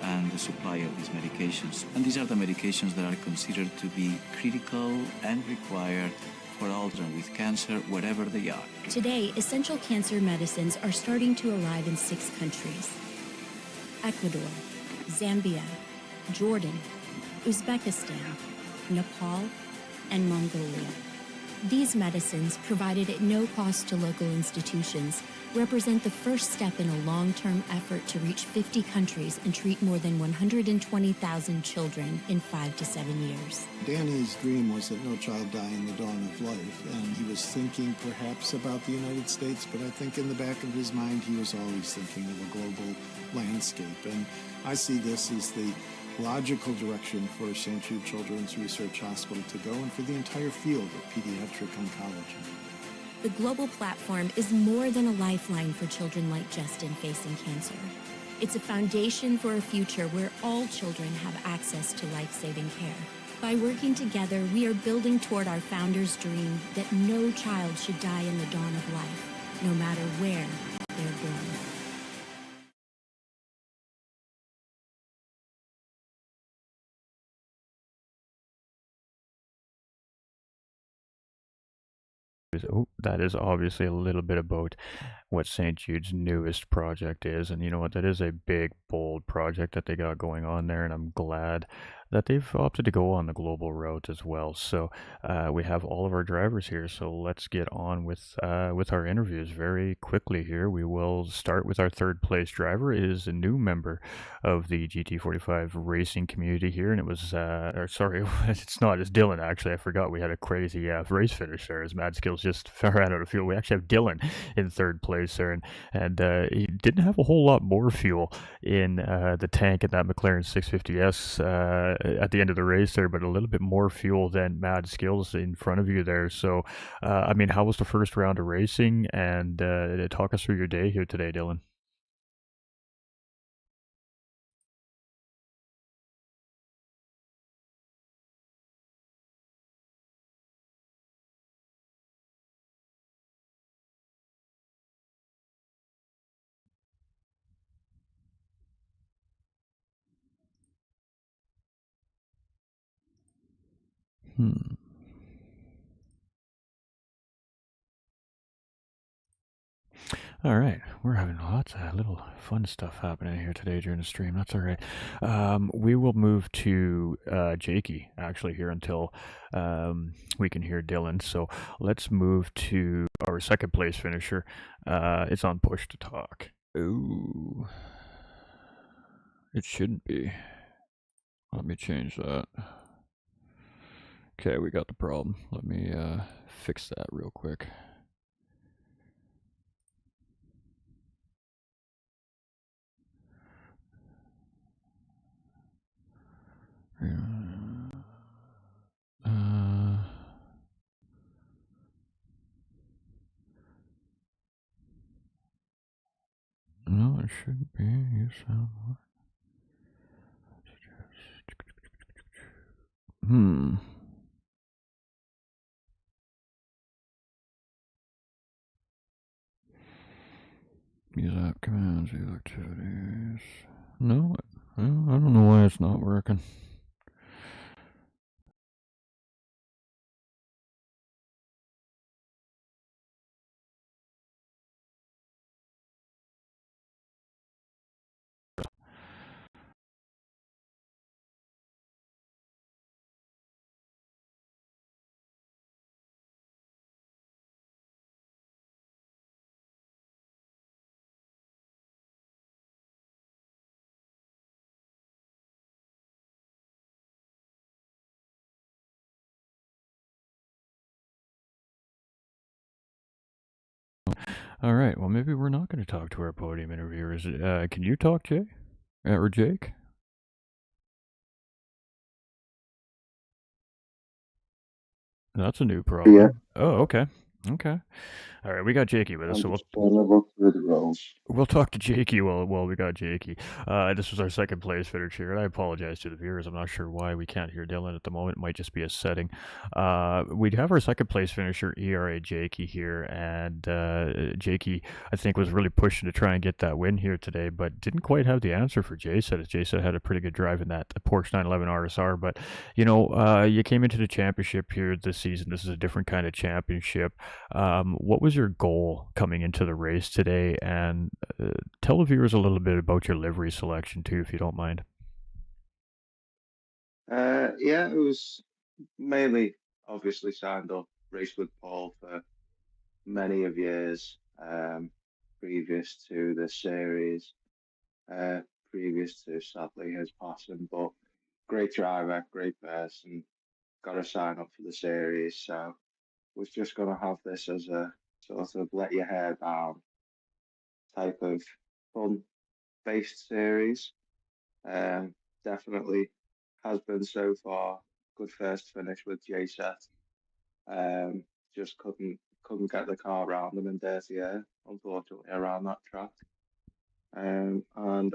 and the supply of these medications. And these are the medications that are considered to be critical and required for all children with cancer, wherever they are. Today, essential cancer medicines are starting to arrive in 6 countries: Ecuador, Zambia, Jordan, Uzbekistan, Nepal, and Mongolia. These medicines, provided at no cost to local institutions, represent the first step in a long-term effort to reach 50 countries and treat more than 120,000 children in 5 to 7 years. Danny's dream was that no child die in the dawn of life, and he was thinking perhaps about the United States, but I think in the back of his mind he was always thinking of a global landscape. And I see this as the logical direction for St. Jude Children's Research Hospital to go and for the entire field of pediatric oncology. The Global Platform is more than a lifeline for children like Justin facing cancer. It's a foundation for a future where all children have access to life-saving care. By working together, we are building toward our founder's dream that no child should die in the dawn of life, no matter where they're born. Oh, that is obviously a little bit about what St. Jude's newest project is. And you know what? That is a big, bold project that they got going on there. And I'm glad that they've opted to go on the global route as well. So we have all of our drivers here. So let's get on with our interviews very quickly here. We will start with our third place driver. It is a new member of the GT45 racing community here. And it was, or sorry, it's not. It's Dylan, actually. I forgot we had a crazy race finish there as Mad Skills just ran out of fuel. We actually have Dylan in third place there. And he didn't have a whole lot more fuel in the tank in that McLaren 650S at the end of the race there, but a little bit more fuel than Mad Skills in front of you there. So, I mean, how was the first round of racing? And talk us through your day here today, Dylan. All right, we're having lots of little fun stuff happening here today during the stream. That's all right. We will move to Jakey actually here until we can hear Dylan. So let's move to our second place finisher. It's on push to talk. Ooh, it shouldn't be. Let me change that. Okay, we got the problem. Let me fix that real quick. No, it shouldn't be. You sound Use app commands, use activities. No, Well, I don't know why it's not working. All right. Well, maybe we're not going to talk to our podium interviewers. Can you talk, Jay? Or Jake? That's a new problem. Yeah, Oh, okay. Okay. All right, we got Jakey with us, I'm so just trying to look through the roles. we'll talk to Jakey while we got Jakey. This was our second place finish here, and I apologize to the viewers. I'm not sure why we can't hear Dylan at the moment. It might just be a setting. We have our second place finisher, ERA Jakey here, and Jakey, I think, was really pushing to try and get that win here today, but didn't quite have the answer for Jason. Jason had a pretty good drive in that Porsche 911 RSR, but you came into the championship here this season. This is a different kind of championship. What was your goal coming into the race today? And tell the viewers a little bit about your livery selection too, if you don't mind. Yeah, it was mainly obviously signed up, raced with Paul for many of years, previous to the series, previous to sadly his passing, but great driver, great person, got to sign up for the series, so was just going to have this as a sort of let your hair down type of fun based series. Definitely has been so far. Good first finish with JSET. Just couldn't get the car around them in dirty air, unfortunately, around that track. And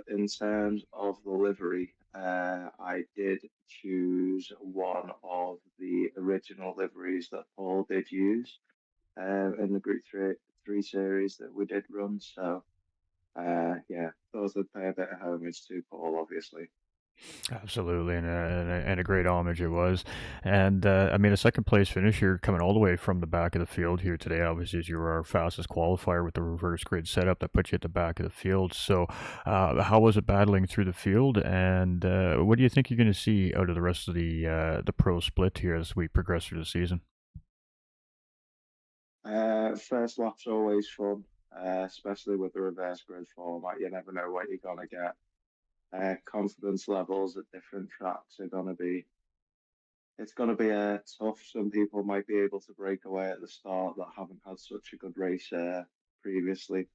in terms of the livery, I did choose one of the original liveries that Paul did use in the Group 3 series that we did run. So, yeah, those would pay a bit of homage to Paul, obviously. Absolutely, and a great homage it was. And I mean, a second place finish here coming all the way from the back of the field here today, obviously, as you were our fastest qualifier with the reverse grid setup that put you at the back of the field. So, how was it battling through the field? And what do you think you're going to see out of the rest of the pro split here as we progress through the season? First lap's always fun, especially with the reverse grid format. You never know what you're gonna get. Confidence levels at different tracks are gonna be. It's gonna be tough. Some people might be able to break away at the start that haven't had such a good race previously.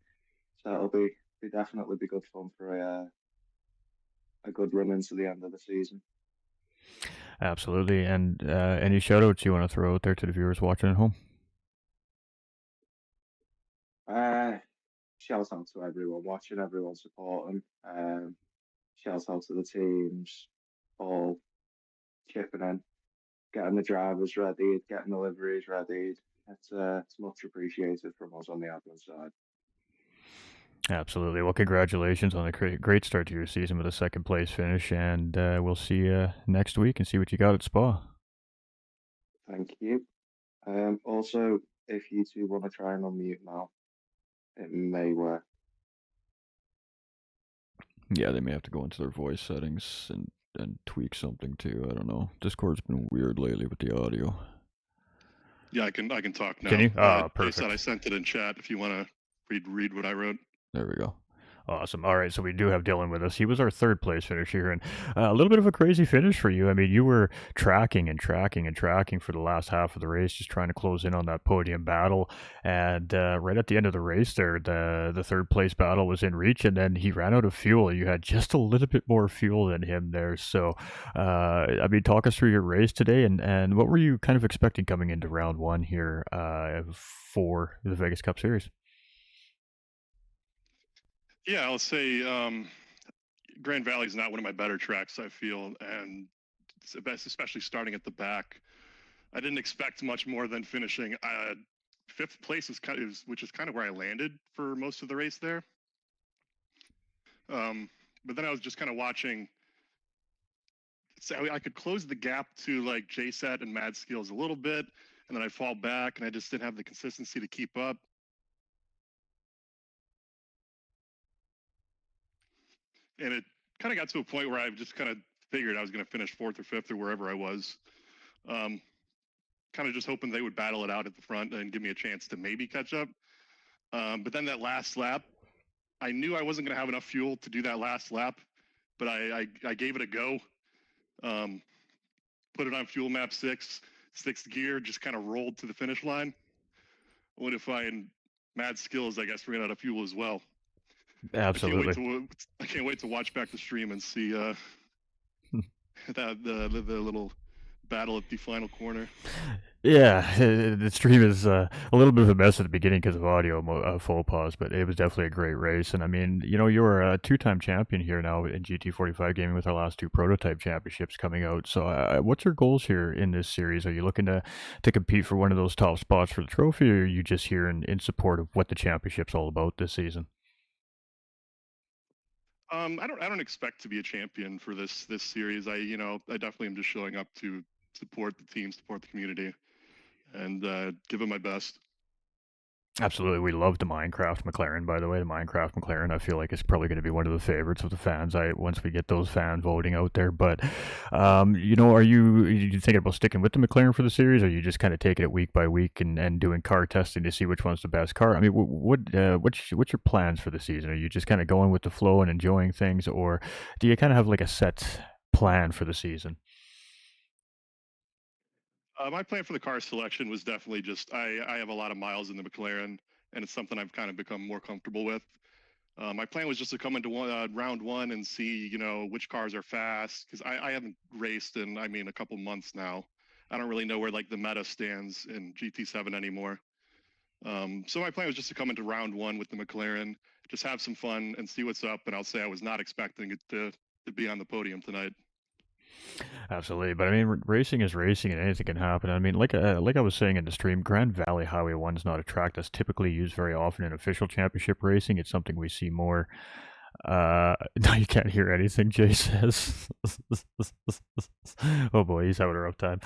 So it'll be definitely be good fun for a good run into the end of the season. Absolutely. And any shout outs you want to throw out there to the viewers watching at home? Shout out to everyone watching, everyone supporting. Shout out to the teams, all chipping in, getting the drivers ready, getting the liveries ready. It's much appreciated from us on the admin side. Absolutely. Well, congratulations on a great start to your season with a second place finish, and we'll see you next week and see what you got at Spa. Thank you. Also, if you two want to try and unmute now, it may work. Yeah, they may have to go into their voice settings and tweak something too. I don't know. Discord's been weird lately with the audio. Yeah, I can talk now. Can you? Perfect. I said I sent it in chat if you want to read what I wrote. There we go. Awesome. All right, so we do have Dylan with us. He was our third place finisher, and a little bit of a crazy finish for you. I mean, you were tracking for the last half of the race, just trying to close in on that podium battle. And right at the end of the race there, the third place battle was in reach, and then he ran out of fuel. You had just a little bit more fuel than him there. So, I mean, talk us through your race today, and what were you kind of expecting coming into round one here for the Vegas Cup Series? Yeah, I'll say Grand Valley is not one of my better tracks, I feel, and especially starting at the back. I didn't expect much more than finishing fifth place, which is kind of where I landed for most of the race there. But then I was just kind of watching so I could close the gap to like JSAT and Mad Skills a little bit, and then I fall back, and I just didn't have the consistency to keep up. And it kind of got to a point where I just kind of figured I was going to finish 4th or 5th or wherever I was. Kind of just hoping they would battle it out at the front and give me a chance to maybe catch up. But then that last lap, I knew I wasn't going to have enough fuel to do that last lap, but I gave it a go. Put it on fuel map 6, 6th gear, just kind of rolled to the finish line. What if I and Mad Skills, I guess, ran out of fuel as well. Absolutely. I can't wait to watch back the stream and see that the little battle at the final corner. Yeah, the stream is a little bit of a mess at the beginning because of audio faux pas, but it was definitely a great race. And I mean, you know, you're a two-time champion here now in GT45 gaming with our last 2 prototype championships coming out. So what's your goals here in this series? Are you looking to compete for one of those top spots for the trophy, or are you just here in support of what the championship's all about this season? I don't expect to be a champion for this series. I definitely am just showing up to support the team, support the community, and give it my best. Absolutely. We love the Minecraft McLaren, by the way. The Minecraft McLaren, I feel like, is probably going to be one of the favorites of the fans once we get those fan voting out there. But, you know, are you thinking about sticking with the McLaren for the series, or are you just kind of taking it week by week and doing car testing to see which one's the best car? I mean, what's your plans for the season? Are you just kind of going with the flow and enjoying things, or do you kind of have like a set plan for the season? My plan for the car selection was definitely just I have a lot of miles in the McLaren, and it's something I've kind of become more comfortable with. My plan was just to come into round 1 and see, you know, which cars are fast, because I haven't raced in, I mean, a couple months now. I don't really know where like the meta stands in GT7 anymore. So my plan was just to come into round 1 with the McLaren, just have some fun and see what's up. And I'll say I was not expecting it to be on the podium tonight. Absolutely, but I mean, racing is racing, and anything can happen. I mean, like I was saying in the stream, Grand Valley Highway 1 is not a track that's typically used very often in official championship racing. It's something we see more. No, you can't hear anything, Jay says. Oh boy, he's having a rough time.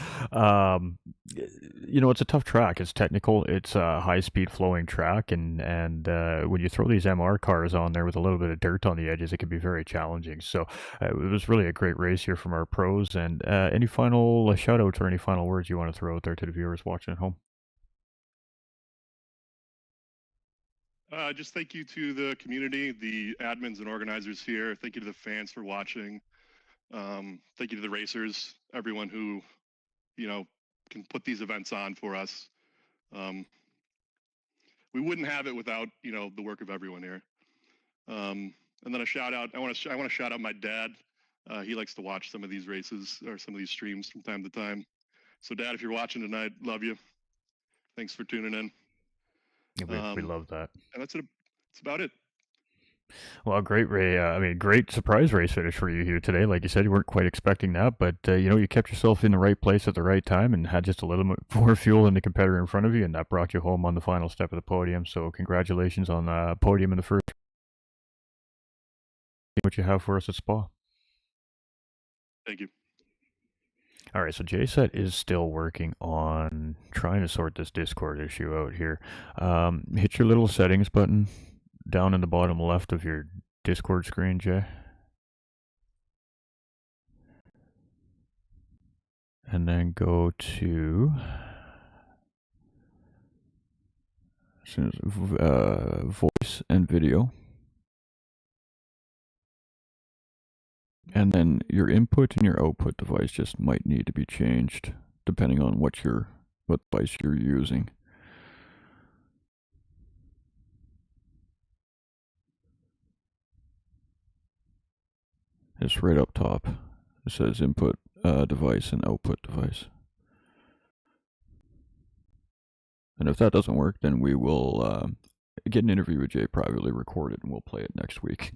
You know, it's a tough track. It's technical. It's a high-speed flowing track, and when you throw these MR cars on there with a little bit of dirt on the edges, it can be very challenging. So it was really a great race here from our pros. And any final shout-outs or any final words you want to throw out there to the viewers watching at home? Just thank you to the community, the admins and organizers here. Thank you to the fans for watching. Thank you to the racers, everyone who, you know, can put these events on for us. We wouldn't have it without, you know, the work of everyone here. And then a shout out. I want to shout out my dad. He likes to watch some of these races or some of these streams from time to time. So, Dad, if you're watching tonight, love you. Thanks for tuning in. Yeah, we love that. And that's it. That's about it. Well, great great surprise race finish for you here today. Like you said, you weren't quite expecting that, but you know, you kept yourself in the right place at the right time and had just a little bit more fuel than the competitor in front of you, and that brought you home on the final step of the podium. So congratulations on the podium in the first. What you have for us at Spa? Thank you. All right, so JSET is still working on trying to sort this Discord issue out here. Hit your little settings button down in the bottom left of your Discord screen, Jay. And then go to voice and video. And then your input and your output device just might need to be changed depending on what device you're using. It's right up top. It says input device and output device. And if that doesn't work, then we will get an interview with Jay privately recorded, and we'll play it next week.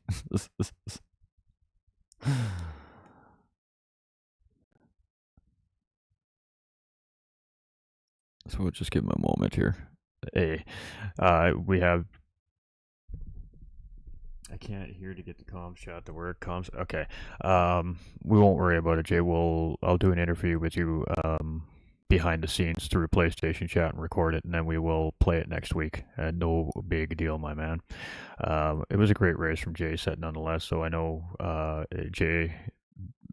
So we'll just give him a moment here. We have I can't hear to get the comms shot to work. Comms. Okay. We won't worry about it, Jay. I'll do an interview with you behind the scenes through PlayStation Chat and record it, and then we will play it next week. No big deal, my man. It was a great race from Jay Set nonetheless, so I know Jay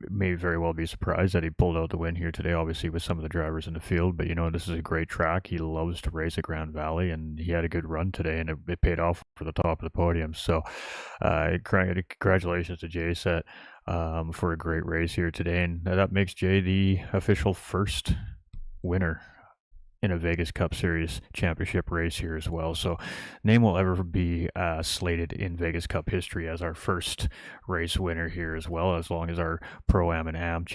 may very well be surprised that he pulled out the win here today, obviously with some of the drivers in the field, but this is a great track. He loves to race at Grand Valley, and he had a good run today, and it paid off for the top of the podium. So congratulations to Jay Set for a great race here today, and that makes Jay the official first winner in a Vegas Cup Series championship race here as well. So name will ever be slated in Vegas Cup history as our first race winner here as well, as long as our Pro-Am and Am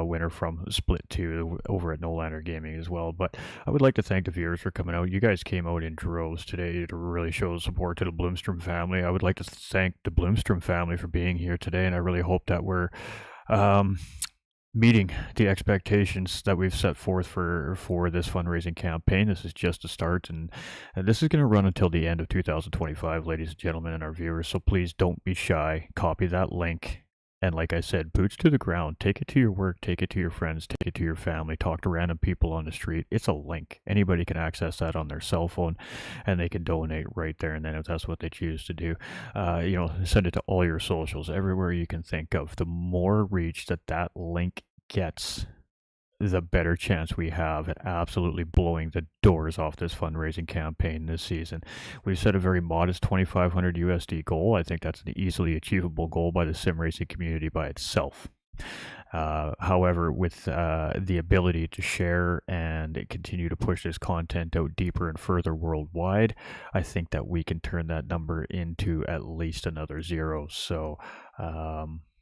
winner from Split 2 over at Nolander Gaming as well. But I would like to thank the viewers for coming out. You guys came out in droves today to really show support to the Bloomstrom family. I would like to thank the Bloomstrom family for being here today, and I really hope that we're meeting the expectations that we've set forth for this fundraising campaign. This is just a start, and this is going to run until the end of 2025, ladies and gentlemen, and our viewers. So please don't be shy. Copy that link, and like I said, boots to the ground. Take it to your work, take it to your friends, take it to your family, talk to random people on the street. It's a link. Anybody can access that on their cell phone, and they can donate right there and then if that's what they choose to do. Send it to all your socials, everywhere you can think of. The more reach that link gets, the better chance we have at absolutely blowing the doors off this fundraising campaign this season. We've set a very modest 2,500 USD goal. I think that's an easily achievable goal by the sim racing community by itself. However, with the ability to share and continue to push this content out deeper and further worldwide, I think that we can turn that number into at least another 0. So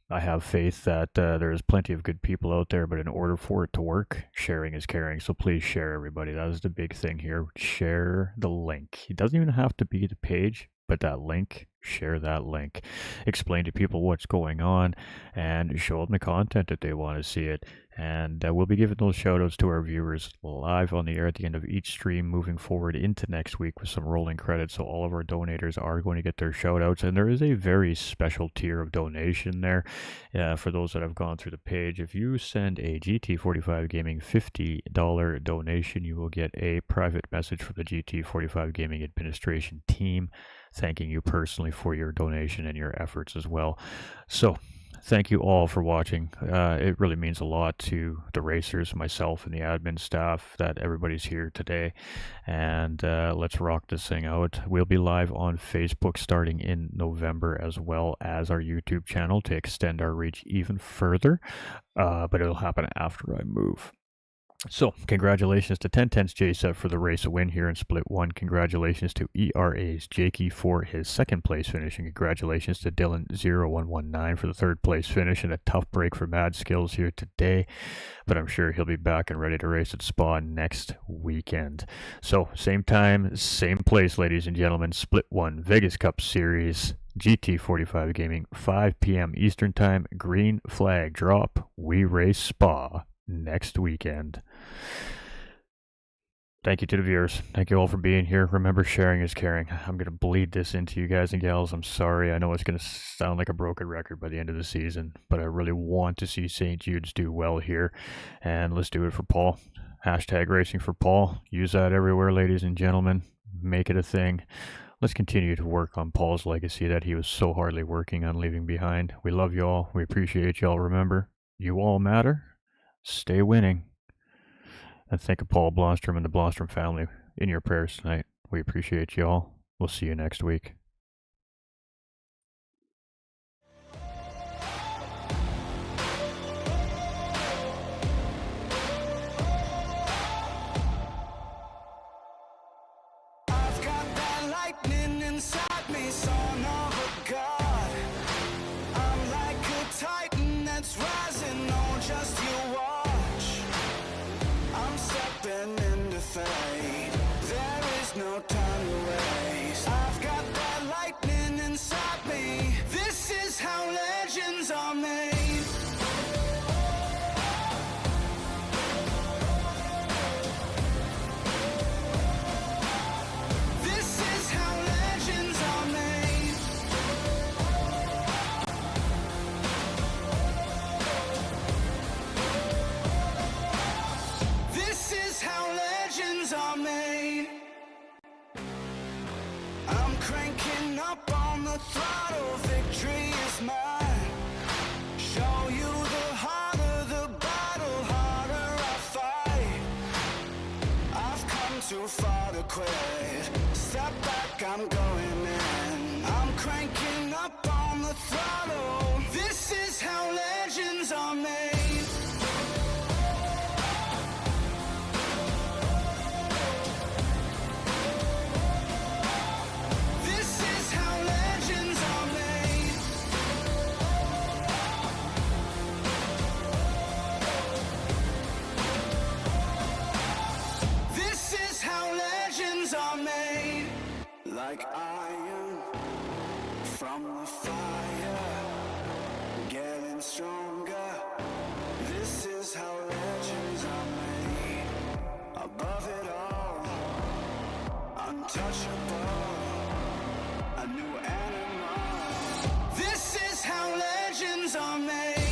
I have faith that there's plenty of good people out there, but in order for it to work, sharing is caring. So please share, everybody. That is the big thing here. Share the link. It doesn't even have to be the page, but that link, share that link. Explain to people what's going on and show them the content that they want to see it. And we'll be giving those shout outs to our viewers live on the air at the end of each stream moving forward into next week with some rolling credits. So all of our donators are going to get their shout outs, and there is a very special tier of donation there for those that have gone through the page. If you send a GT45 Gaming $50 donation, you will get a private message from the GT45 Gaming administration team thanking you personally for your donation and your efforts as well. So thank you all for watching. It really means a lot to the racers, myself, and the admin staff that everybody's here today. And let's rock this thing out. We'll be live on Facebook starting in November, as well as our YouTube channel to extend our reach even further. But it'll happen after I move. So, congratulations to 1010's J-Set for the race win here in Split 1. Congratulations to ERA's Jakey for his second place finish. And congratulations to Dylan0119 for the third place finish. And a tough break for Mad Skills here today. But I'm sure he'll be back and ready to race at Spa next weekend. So, same time, same place, ladies and gentlemen. Split 1 Vegas Cup Series. GT45 Gaming, 5 p.m. Eastern Time. Green flag drop. We race Spa next weekend. Thank you to the viewers. Thank you all for being here. Remember, sharing is caring. I'm going to bleed this into you guys and gals. I'm sorry. I know it's going to sound like a broken record by the end of the season, but I really want to see St. Jude's do well here. And let's do it for Paul. Hashtag racing for Paul. Use that everywhere, ladies and gentlemen. Make it a thing. Let's continue to work on Paul's legacy that he was so hardly working on leaving behind. We love you all. We appreciate you all. Remember, you all matter. Stay winning. And think of Paul Blomstrom and the Blomstrom family in your prayers tonight. We appreciate you all. We'll see you next week. I've got that lightning inside me, son of a god. I'm like a titan that's rising on just you watch. I'm stepping into fate. There is no time to waste. I've got that lightning inside me. This is how legends are made. This is how legends cranking up on the throttle, victory is mine. Show you the harder the battle, harder I fight. I've come too far to quit. Step back, I'm going in. I'm cranking up on the throttle. This is how legends are made. This is how legends are made. This is how legends are made. Like iron from the fire, getting stronger. This is how legends are made. Above it all, untouchable, a new animal. This is how legends are made.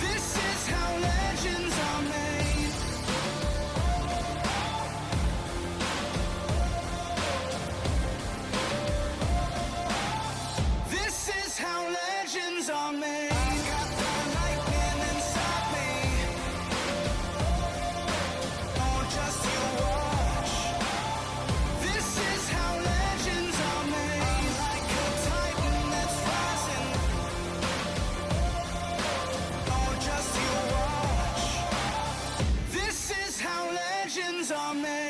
This is how legends are made. This is how legends are made. I got the lightning inside me. Oh, just you watch. This is how legends are made. I'm like a titan that's rising. Oh, just you watch. This is how legends are made.